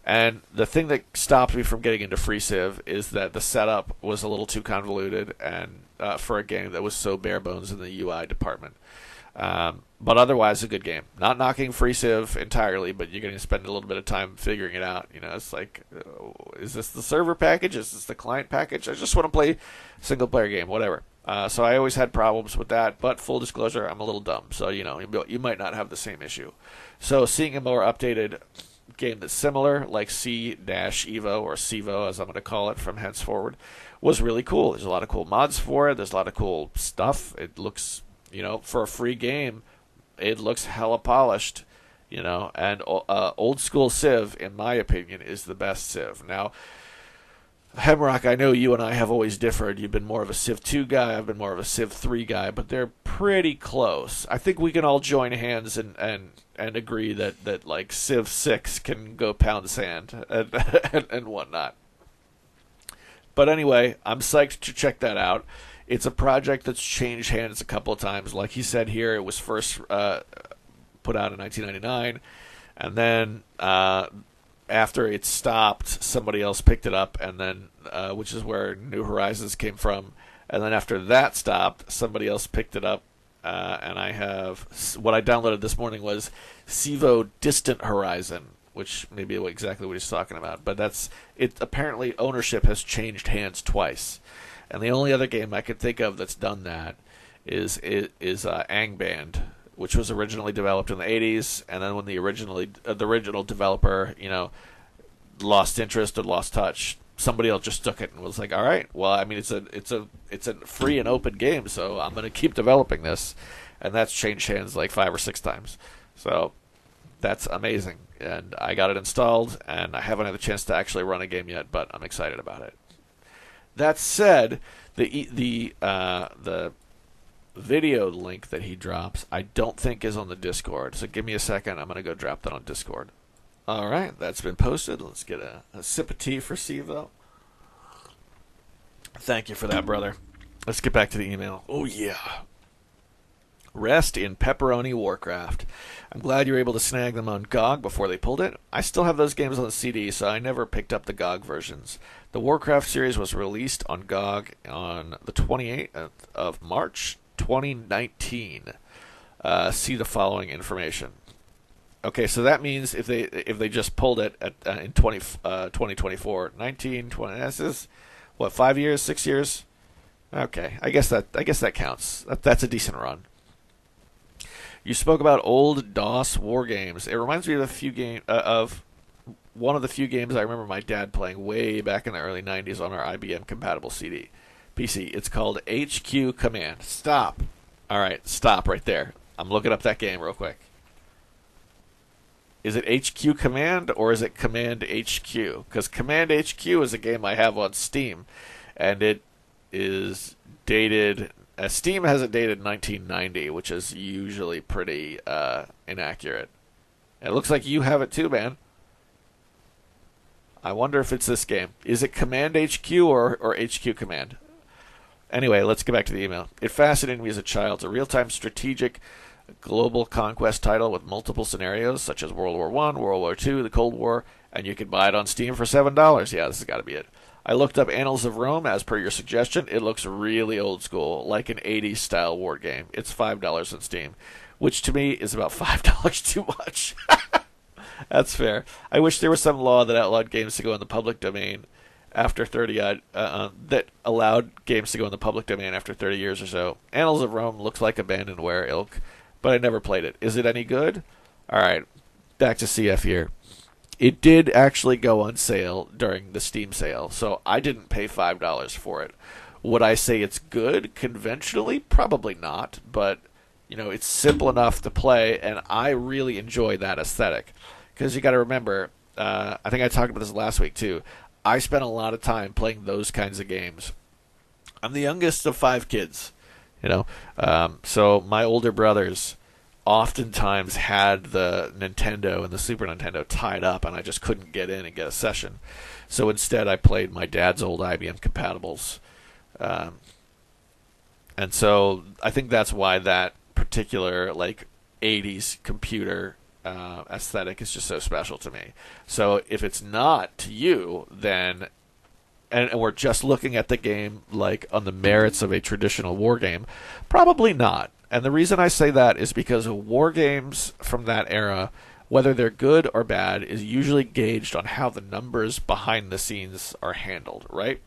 And the thing that stopped me from getting into Free Civ is that the setup was a little too convoluted and for a game that was so bare bones in the UI department. But otherwise, a good game. Not knocking Free Civ entirely, but you're going to spend a little bit of time figuring it out. You know, it's like, is this the server package? Is this the client package? I just want to play a single-player game, whatever. So I always had problems with that, but full disclosure, I'm a little dumb. So, you know, you might not have the same issue. So seeing a more updated game that's similar, like C-EVO or CEVO, as I'm going to call it from henceforward, was really cool. There's a lot of cool mods for it. There's a lot of cool stuff. It looks, you know, for a free game, it looks hella polished, you know, and old school Civ, in my opinion, is the best Civ. Now, Hemrock, I know you and I have always differed. You've been more of a Civ 2 guy, I've been more of a Civ 3 guy, but they're pretty close. I think we can all join hands and agree that like Civ 6 can go pound sand and whatnot. But anyway, I'm psyched to check that out. It's a project that's changed hands a couple of times. Like he said here, it was first put out in 1999, and then after it stopped, somebody else picked it up, and then which is where New Horizons came from. And then after that stopped, somebody else picked it up, and I have what I downloaded this morning was CEVO Distant Horizon, which may be exactly what he's talking about. But that's it. Apparently, ownership has changed hands twice. And the only other game I could think of that's done that is Angband, which was originally developed in the 80s, and then when the original developer, you know, lost interest or lost touch, somebody else just took it and was like, all right, well, I mean, it's a free and open game, so I'm going to keep developing this, and that's changed hands like 5 or 6 times. So that's amazing, and I got it installed, and I haven't had a chance to actually run a game yet, but I'm excited about it. That said, the video link that he drops, I don't think is on the Discord. So give me a second. I'm going to go drop that on Discord. All right, that's been posted. Let's get a sip of tea for CEVO. Thank you for that, brother. Let's get back to the email. Oh, yeah. Rest in Pepperoni Warcraft. I'm glad you were able to snag them on GOG before they pulled it. I still have those games on the CD, so I never picked up the GOG versions. The Warcraft series was released on GOG on the 28th of March, 2019. See the following information. Okay, so that means if they just pulled it in 2024, 19, 20, this is, what, 5 years, 6 years? Okay, I guess that counts. That's a decent run. You spoke about old DOS war games. It reminds me of of one of the few games I remember my dad playing way back in the early 90s on our IBM compatible PC. It's called HQ Command. Stop. All right, stop right there. I'm looking up that game real quick. Is it HQ Command or is it Command HQ? Because Command HQ is a game I have on Steam, and it is dated. Steam has it dated 1990, which is usually pretty inaccurate. It looks like you have it too, man. I wonder if it's this game. Is it Command HQ or HQ Command? Anyway, let's get back to the email. It fascinated me as a child. It's a real-time strategic global conquest title with multiple scenarios, such as World War I, World War II, the Cold War, and you can buy it on Steam for $7. Yeah, this has got to be it. I looked up Annals of Rome as per your suggestion. It looks really old school, like an 80s style war game. It's $5 on Steam, which to me is about $5 too much. That's fair. I wish there was some law that outlawed games to go in the public domain after 30 that allowed games to go in the public domain after 30 years or so. Annals of Rome looks like abandonware ilk, but I never played it. Is it any good? All right, back to CF here. It did actually go on sale during the Steam sale, so I didn't pay $5 for it. Would I say it's good conventionally? Probably not, but it's simple enough to play, and I really enjoy that aesthetic. Because you got to remember, I think I talked about this last week too. I spent a lot of time playing those kinds of games. I'm the youngest of 5 kids, so my older brothers oftentimes had the Nintendo and the Super Nintendo tied up, and I just couldn't get in and get a session. So instead, I played my dad's old IBM compatibles, and so I think that's why that particular 80s computer aesthetic is just so special to me. So if it's not to you, then and we're just looking at the game on the merits of a traditional war game, probably not. And the reason I say that is because war games from that era, whether they're good or bad, is usually gauged on how the numbers behind the scenes are handled, right?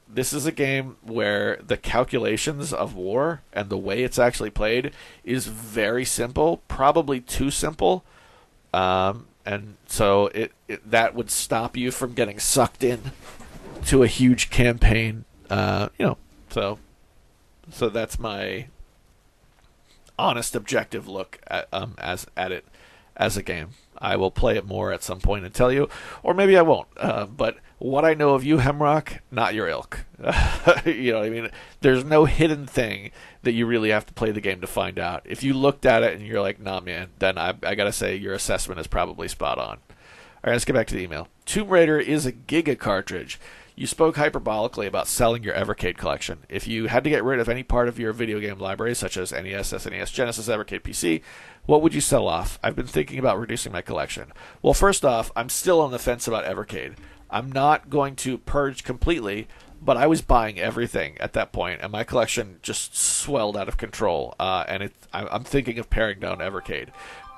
This is a game where the calculations of war and the way it's actually played is very simple, probably too simple. And so that would stop you from getting sucked in to a huge campaign. So that's my honest, objective look at it as a game. I will play it more at some point and tell you, or maybe I won't. But what I know of you, Hemrock, not your ilk. You know what I mean? There's no hidden thing that you really have to play the game to find out. If you looked at it and you're like, nah, man, then I got to say your assessment is probably spot on. All right, let's get back to the email. Tomb Raider is a Giga cartridge. You spoke hyperbolically about selling your Evercade collection. If you had to get rid of any part of your video game library, such as NES, SNES, Genesis, Evercade, PC, what would you sell off? I've been thinking about reducing my collection. Well, first off, I'm still on the fence about Evercade. I'm not going to purge completely, but I was buying everything at that point, and my collection just swelled out of control. I'm thinking of paring down Evercade.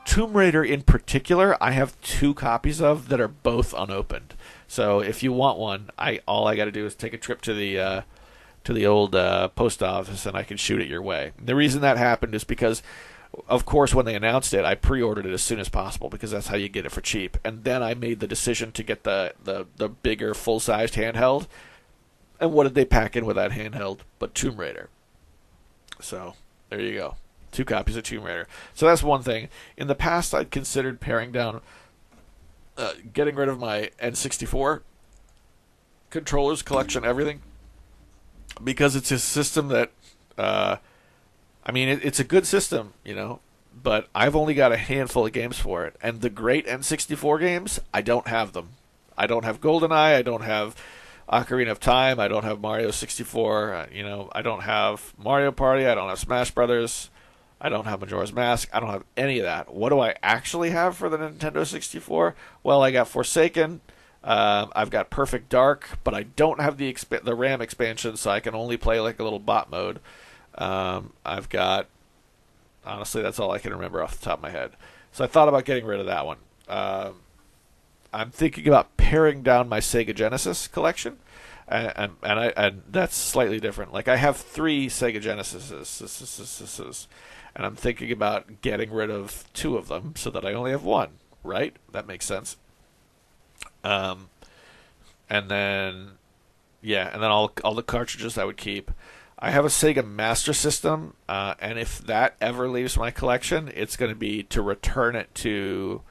Tomb Raider in particular, I have 2 copies of that are both unopened. So if you want one, all I got to do is take a trip to the old post office, and I can shoot it your way. The reason that happened is because, of course, when they announced it, I pre-ordered it as soon as possible because that's how you get it for cheap. And then I made the decision to get the bigger, full-sized handheld. And what did they pack in with that handheld but Tomb Raider? So there you go. 2 copies of Tomb Raider. So that's one thing. In the past, I'd considered paring down, getting rid of my N64 controllers, collection, everything, because it's a system that, it's a good system, but I've only got a handful of games for it. And the great N64 games, I don't have them. I don't have GoldenEye, I don't have Ocarina of Time, I don't have Mario 64, I don't have Mario Party, I don't have Smash Brothers. I don't have Majora's Mask. I don't have any of that. What do I actually have for the Nintendo 64? Well, I got Forsaken. I've got Perfect Dark, but I don't have the RAM expansion, so I can only play like a little bot mode. I've got... Honestly, that's all I can remember off the top of my head. So I thought about getting rid of that one. I'm thinking about paring down my Sega Genesis collection, and that's slightly different. Like, I have 3 Sega Genesises, and I'm thinking about getting rid of 2 of them so that I only have 1. Right? That makes sense. And then all the cartridges I would keep. I have a Sega Master System, and if that ever leaves my collection, it's going to be to return it to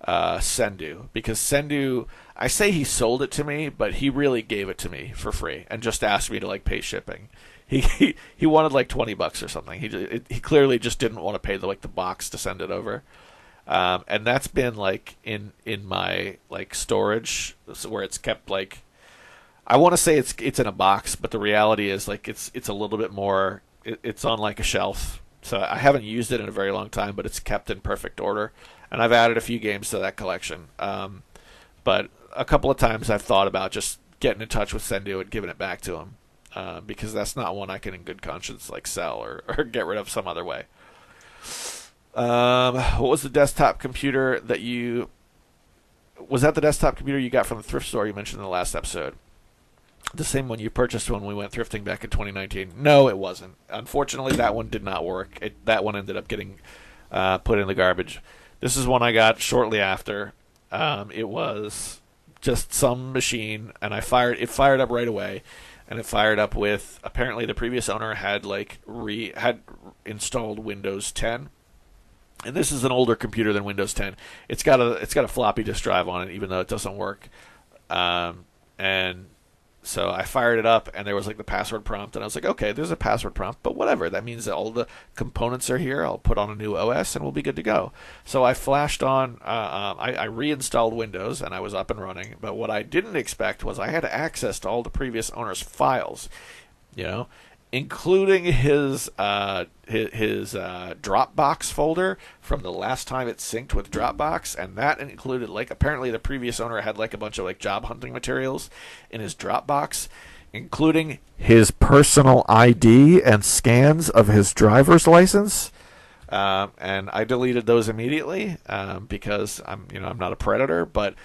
Sendu, because Sendu, I say he sold it to me, but he really gave it to me for free and just asked me to like pay shipping. He wanted like $20 or something. He clearly just didn't want to pay the box to send it over. And that's been like in my like storage, where it's kept like, I want to say it's in a box, but the reality is like it's a little bit more. It's on like a shelf, so I haven't used it in a very long time, but it's kept in perfect order. And I've added a few games to that collection. But a couple of times I've thought about just getting in touch with Sendu and giving it back to him, because that's not one I can in good conscience like sell or get rid of some other way. What was the desktop computer that you... Was that the desktop computer you got from the thrift store you mentioned in the last episode? The same one you purchased when we went thrifting back in 2019? No, it wasn't. Unfortunately, that one did not work. That one ended up getting put in the garbage. This is one I got shortly after. It was just some machine, and it fired up right away, and it fired up with, apparently the previous owner had had installed Windows 10. And this is an older computer than Windows 10. It's got a floppy disk drive on it, even though it doesn't work. And so I fired it up, and there was like the password prompt, and I was like, okay, there's a password prompt, but whatever. That means that all the components are here. I'll put on a new OS, and we'll be good to go. So I flashed on. I reinstalled Windows, and I was up and running. But what I didn't expect was I had access to all the previous owner's files, including his Dropbox folder from the last time it synced with Dropbox, and that included apparently the previous owner had a bunch of job hunting materials in his Dropbox, including his personal ID and scans of his driver's license. And I deleted those immediately because I'm not a predator, but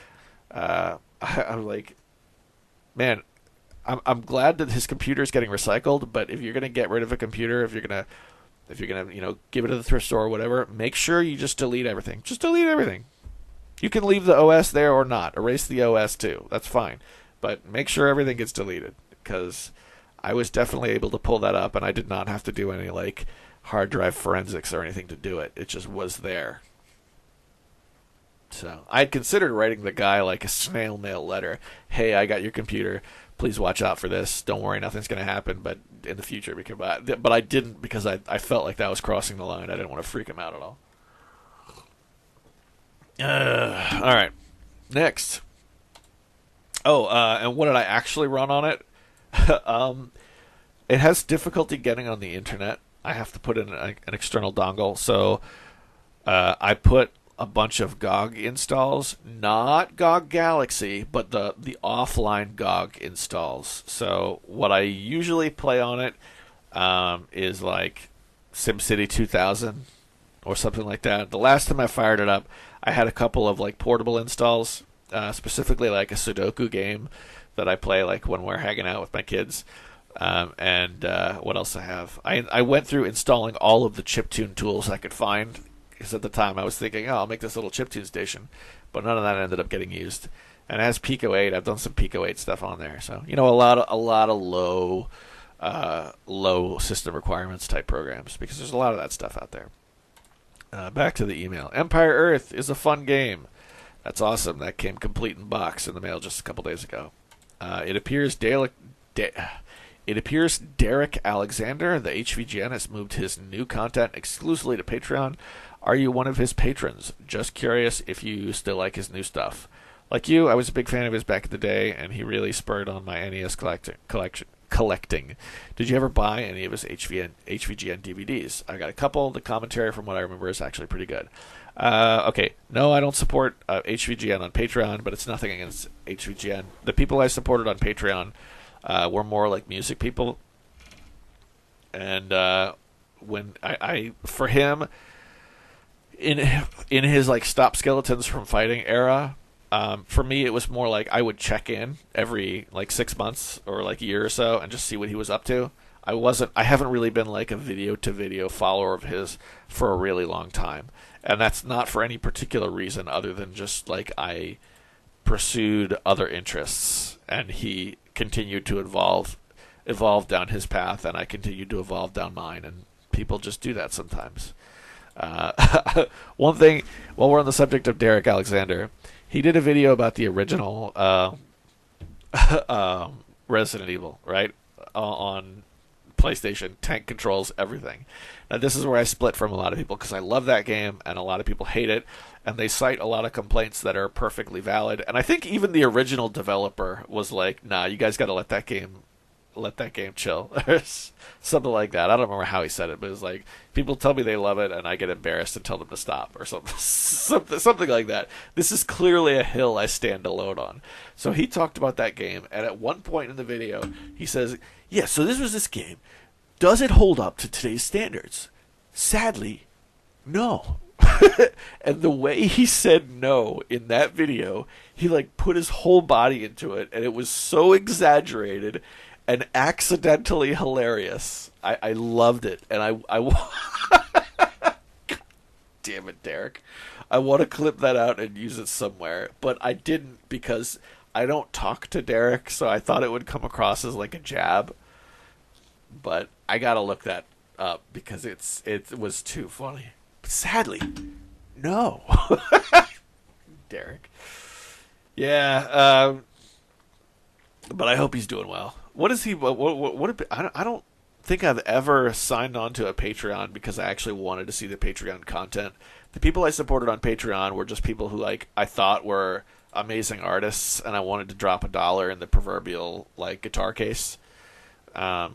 I'm like, man. I'm glad that his computer is getting recycled, but if you're gonna get rid of a computer, if you're gonna give it to the thrift store or whatever, make sure you just delete everything. Just delete everything. You can leave the OS there or not. Erase the OS too. That's fine, but make sure everything gets deleted, because I was definitely able to pull that up, and I did not have to do any hard drive forensics or anything to do it. It just was there. So I'd considered writing the guy a snail mail letter. Hey, I got your computer. Please watch out for this. Don't worry, nothing's going to happen. But in the future, but I didn't, because I felt like that was crossing the line. I didn't want to freak him out at all. All right, next. Oh, and what did I actually run on it? It has difficulty getting on the internet. I have to put in an external dongle. So I put a bunch of GOG installs, not GOG Galaxy, but the offline GOG installs. So what I usually play on it is SimCity 2000 or something like that. The last time I fired it up, I had a couple of portable installs, specifically a Sudoku game that I play when we're hanging out with my kids. And what else I have? I went through installing all of the chiptune tools I could find, because at the time I was thinking, I'll make this little chiptune station, but none of that ended up getting used. And as Pico 8, I've done some Pico 8 stuff on there. So a lot of low system requirements type programs, because there's a lot of that stuff out there. Back to the email. Empire Earth is a fun game. That's awesome. That came complete in box in the mail just a couple days ago. It appears Derek Alexander, the HVGN, has moved his new content exclusively to Patreon. Are you one of his patrons? Just curious if you still like his new stuff. Like you, I was a big fan of his back in the day, and he really spurred on my NES collection collecting. Did you ever buy any of his HVGN DVDs? I got a couple. The commentary, from what I remember, is actually pretty good. Okay, no, I don't support HVGN on Patreon, but it's nothing against HVGN. The people I supported on Patreon were more like music people. And when I for him, in his like Stop Skeletons from Fighting era, for me it was more like I would check in every like 6 months or like a year or so and just see what he was up to. I haven't really been like a video to video follower of his for a really long time. And that's not for any particular reason other than just like I pursued other interests and he continued to evolve down his path, and I continued to evolve down mine, and people just do that sometimes. One thing, while we're on the subject of Derek Alexander, he did a video about the original Resident Evil, right, on PlayStation. Tank controls everything. Now, this is where I split from a lot of people, because I love that game, and a lot of people hate it, and they cite a lot of complaints that are perfectly valid. And I think even the original developer was like, nah, you guys got to let that game chill, or something like that. I don't remember how he said it, but it was like, people tell me they love it and I get embarrassed and tell them to stop, or something like that. This is clearly a hill I stand alone on. So he talked about that game, and at one point in the video he says, yeah, so this game, does it hold up to today's standards? Sadly, no. And the way he said no in that video, he like put his whole body into it, and it was so exaggerated and accidentally hilarious. I loved it, and I God damn it, Derek. I want to clip that out and use it somewhere, but I didn't, because I don't talk to Derek, so I thought it would come across as like a jab. But I gotta look that up because it was too funny. But sadly, no. Derek. Yeah, but I hope he's doing well. What is he? I don't think I've ever signed on to a Patreon because I actually wanted to see the Patreon content. The people I supported on Patreon were just people who like I thought were amazing artists, and I wanted to drop $1 in the proverbial like guitar case.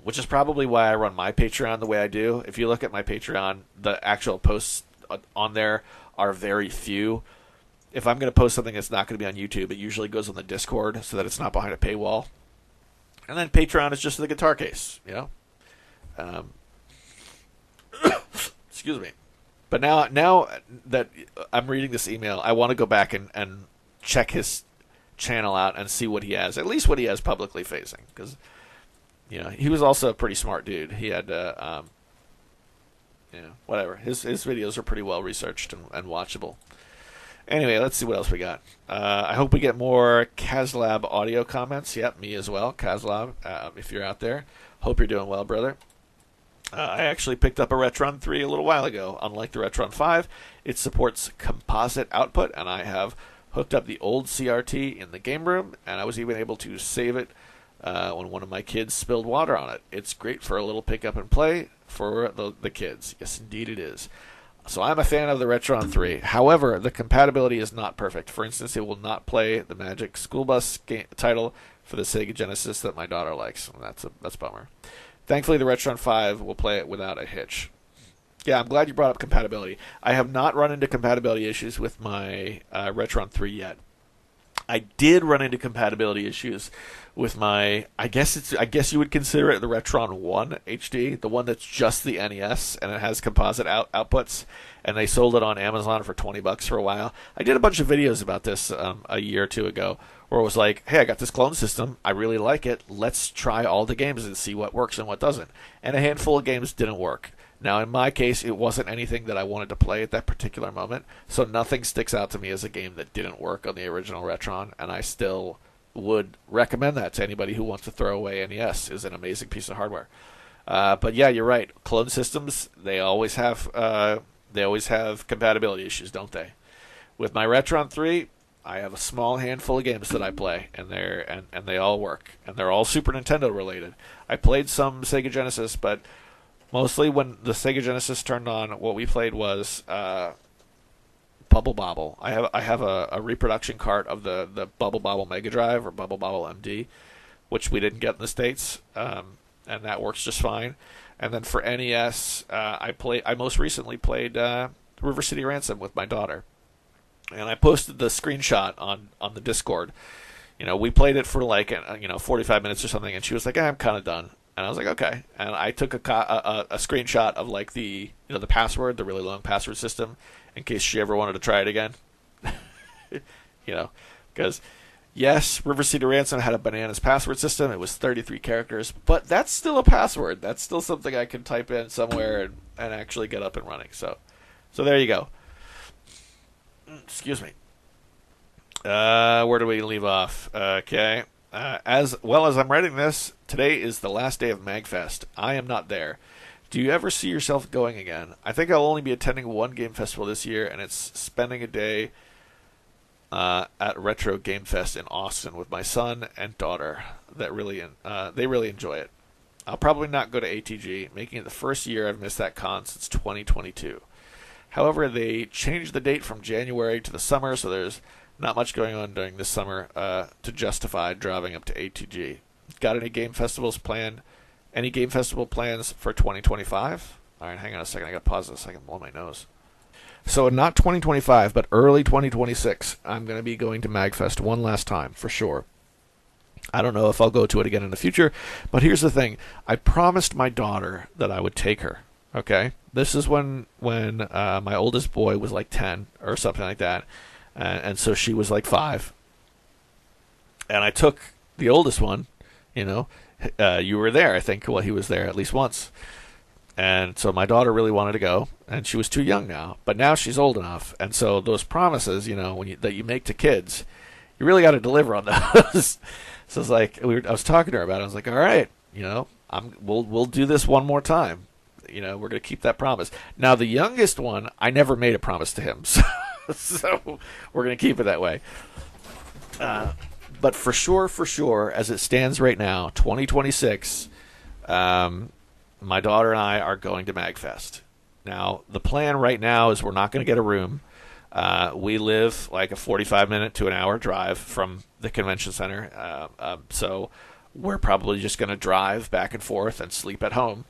Which is probably why I run my Patreon the way I do. If you look at my Patreon, the actual posts on there are very few. If I'm going to post something that's not going to be on YouTube, it usually goes on the Discord so that it's not behind a paywall. And then Patreon is just the guitar case, you know? Excuse me. But now that I'm reading this email, I want to go back and check his channel out and see what he has, at least what he has publicly facing, because you know, he was also a pretty smart dude. He had, whatever. His videos are pretty well researched and watchable. Anyway, let's see what else we got. I hope we get more Kazlab audio comments. Yep, me as well, Kazlab, if you're out there. Hope you're doing well, brother. I actually picked up a Retron 3 a little while ago. Unlike the Retron 5, it supports composite output, and I have hooked up the old CRT in the game room, and I was even able to save it when one of my kids spilled water on it. It's great for a little pick up and play for the kids. Yes, indeed it is. So I'm a fan of the Retron 3. However, the compatibility is not perfect. For instance, it will not play the Magic School Bus title for the Sega Genesis that my daughter likes. That's a bummer. Thankfully, the Retron 5 will play it without a hitch. Yeah, I'm glad you brought up compatibility. I have not run into compatibility issues with my Retron 3 yet. I did run into compatibility issues with my, I guess you would consider it the Retron 1 HD, the one that's just the NES and it has composite outputs, and they sold it on Amazon for $20 for a while. I did a bunch of videos about this a year or two ago, where it was like, hey, I got this clone system, I really like it, let's try all the games and see what works and what doesn't. And a handful of games didn't work. Now, in my case, it wasn't anything that I wanted to play at that particular moment, so nothing sticks out to me as a game that didn't work on the original Retron, and I still would recommend that to anybody who wants to throw away NES. Is an amazing piece of hardware. But yeah, you're right. Clone systems, they always have compatibility issues, don't they? With my Retron 3, I have a small handful of games that I play, and they all work, and they're all Super Nintendo related. I played some Sega Genesis, but mostly when the Sega Genesis turned on, what we played was Bubble Bobble. I have a reproduction cart of the Bubble Bobble Mega Drive or Bubble Bobble MD which we didn't get in the States, and that works just fine. And then for NES, I most recently played River City Ransom with my daughter, and I posted the screenshot on the Discord. We played it for like 45 minutes or something, and she was like, "I'm kind of done." And I was like, "Okay." And I took a screenshot of like the password, the really long password system, in case she ever wanted to try it again. Because yes, River City Ransom had a bananas password system. It was 33 characters, but that's still a password. That's still something I can type in somewhere and actually get up and running. So there you go. Excuse me. Where do we leave off? Okay. As well as I'm writing this, today is the last day of MagFest. I am not there. Do you ever see yourself going again? I think I'll only be attending one game festival this year, and it's spending a day at Retro Game Fest in Austin with my son and daughter. They really enjoy it. I'll probably not go to ATG, making it the first year I've missed that con since 2022. However, they changed the date from January to the summer, so there's not much going on during this summer to justify driving up to ATG. Got any game festivals planned? Any game festival plans for 2025? All right, hang on a second. I got to pause this. I can blow my nose. So not 2025, but early 2026, I'm going to be going to MagFest one last time, for sure. I don't know if I'll go to it again in the future, but here's the thing. I promised my daughter that I would take her, okay? This is when my oldest boy was like 10 or something like that, and so she was like 5. And I took the oldest one, you were there, I think. Well, he was there at least once. And so my daughter really wanted to go, and she was too young now. But now she's old enough, and so those promises, that you make to kids, you really got to deliver on those. So it's like I was talking to her about it. I was like, all right, we'll do this one more time. We're going to keep that promise. Now the youngest one, I never made a promise to him, so we're going to keep it that way. But for sure, as it stands right now, 2026, my daughter and I are going to MagFest. Now, the plan right now is we're not going to get a room. We live like a 45-minute to an hour drive from the convention center, so we're probably just going to drive back and forth and sleep at home.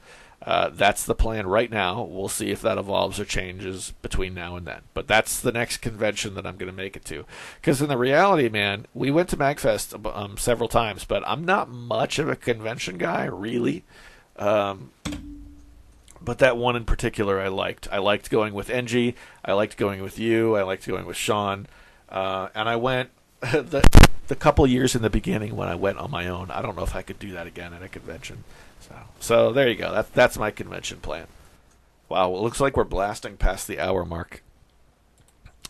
That's the plan right now. We'll see if that evolves or changes between now and then. But that's the next convention that I'm going to make it to. Because in the reality, man, we went to MagFest several times, but I'm not much of a convention guy, really. But that one in particular I liked. I liked going with NG. I liked going with you. I liked going with Sean. And I went the couple years in the beginning when I went on my own. I don't know if I could do that again at a convention. So there you go. That's my convention plan. Wow, it looks like we're blasting past the hour mark.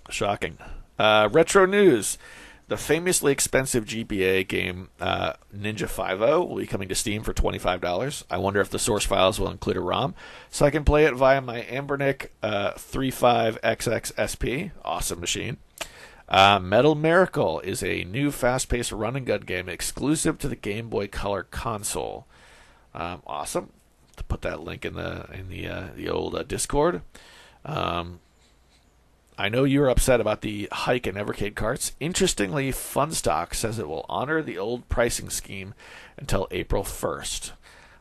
Shocking. Retro news. The famously expensive GBA game Ninja 5.0 will be coming to Steam for $25. I wonder if the source files will include a ROM, so I can play it via my Ambernic 35XX SP. Awesome machine. Metal Miracle is a new fast-paced run-and-gun game exclusive to the Game Boy Color console. Awesome. To put that link in the old Discord. I know you're upset about the hike in Evercade carts. Interestingly, Funstock says it will honor the old pricing scheme until April 1st.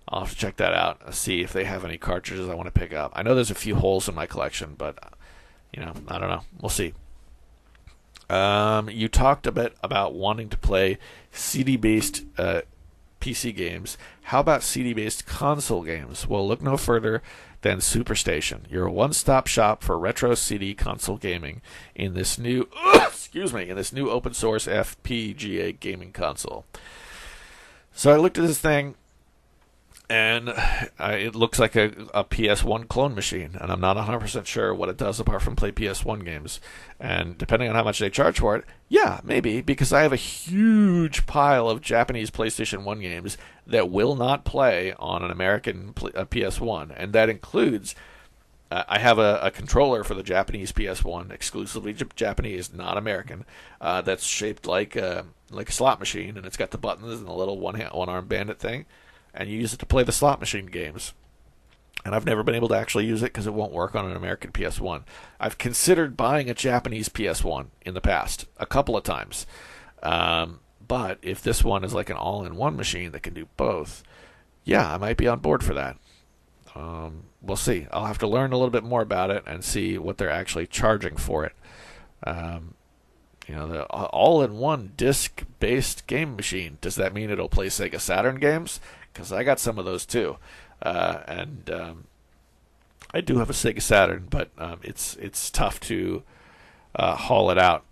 I'll have to check that out, see if they have any cartridges I want to pick up. I know there's a few holes in my collection, but, I don't know. We'll see. You talked a bit about wanting to play CD-based PC games. How about CD-based console games? Well, look no further than Superstation. You're a one-stop shop for retro CD console gaming in this new open source FPGA gaming console. So I looked at this thing, and it looks like a PS1 clone machine, and I'm not 100% sure what it does apart from play PS1 games. And depending on how much they charge for it, yeah, maybe, because I have a huge pile of Japanese PlayStation 1 games that will not play on an American PS1, and that includes I have a controller for the Japanese PS1, exclusively Japanese, not American, that's shaped like a slot machine, and it's got the buttons and the little one-arm bandit thing. And you use it to play the slot machine games. And I've never been able to actually use it because it won't work on an American PS1. I've considered buying a Japanese PS1 in the past, a couple of times. But if this one is like an all-in-one machine that can do both, yeah, I might be on board for that. We'll see. I'll have to learn a little bit more about it and see what they're actually charging for it. The all-in-one disc-based game machine. Does that mean it'll play Sega Saturn games? Because I got some of those too, and I do have a Sega Saturn, but it's tough to haul it out.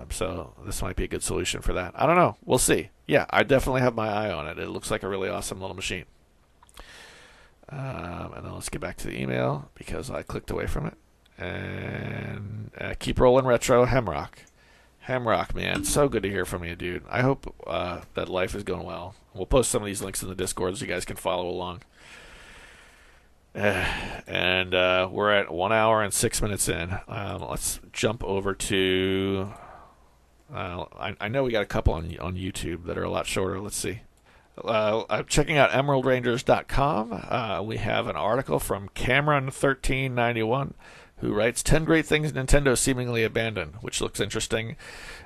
So this might be a good solution for that. I don't know. We'll see. Yeah, I definitely have my eye on it. It looks like a really awesome little machine. And then let's get back to the email because I clicked away from it. And keep rolling retro, Hemrock. Hemrock, man, so good to hear from you, dude. I hope that life is going well. We'll post some of these links in the Discord so you guys can follow along. And we're at 1 hour and 6 minutes in. Let's jump over to... I know we got a couple on YouTube that are a lot shorter. Let's see. I'm checking out EmeraldRangers.com. We have an article from Cameron1391 who writes 10 great things Nintendo seemingly abandoned, which looks interesting.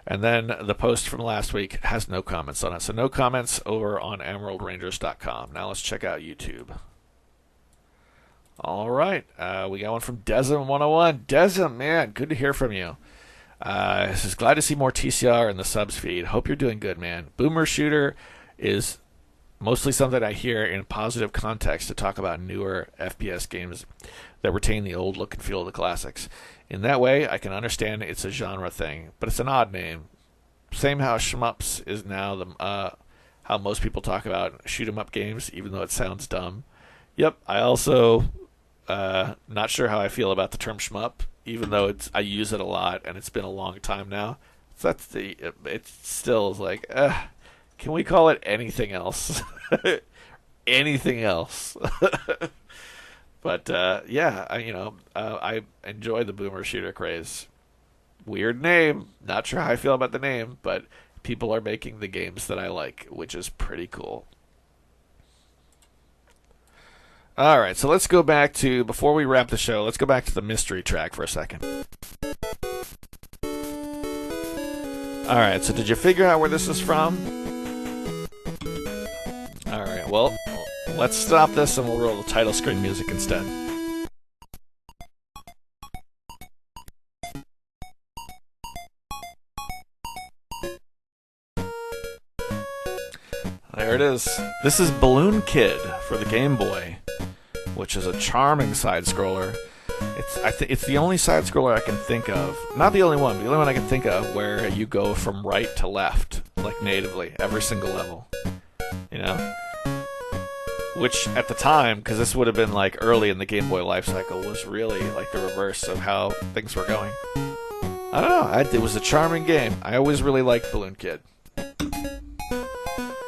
And then the post from last week has no comments on it. So no comments over on EmeraldRangers.com. Now let's check out YouTube. All right. We got one from Desm101. Desm, man, good to hear from you. This is glad to see more TCR in the subs feed. Hope you're doing good, man. Boomer Shooter is mostly something I hear in positive context to talk about newer FPS games that retain the old look and feel of the classics. In that way, I can understand it's a genre thing, but it's an odd name. Same how shmups is now how most people talk about shoot 'em up games, even though it sounds dumb. Yep, I also not sure how I feel about the term shmup, even though I use it a lot and it's been a long time now. So it still is like, can we call it anything else? Anything else? But yeah, I enjoy the Boomer Shooter craze. Weird name. Not sure how I feel about the name, but people are making the games that I like, which is pretty cool. All right, so let's go back to, before we wrap the show, let's go back to the mystery track for a second. All right, so did you figure out where this is from? All right, well, let's stop this and we'll roll the title screen music instead. There it is. This is Balloon Kid for the Game Boy, which is a charming side-scroller. It's the only side-scroller I can think of. Not the only one, but the only one I can think of where you go from right to left, like natively, every single level. You know? Which, at the time, because this would have been like early in the Game Boy life cycle, was really like the reverse of how things were going. I don't know. It was a charming game. I always really liked Balloon Kid.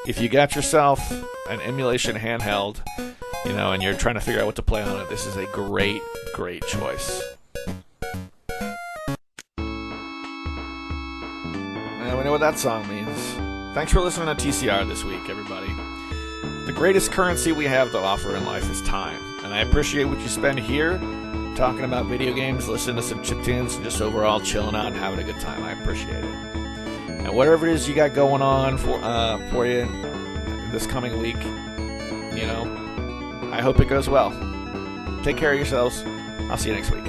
If you got yourself an emulation handheld, and you're trying to figure out what to play on it, this is a great, great choice. And we know what that song means. Thanks for listening to TCR this week, everybody. The greatest currency we have to offer in life is time, and I appreciate what you spend here talking about video games, listening to some chiptunes, and just overall chilling out and having a good time. I appreciate it. And whatever it is you got going on for you this coming week, I hope it goes well. Take care of yourselves. I'll see you next week.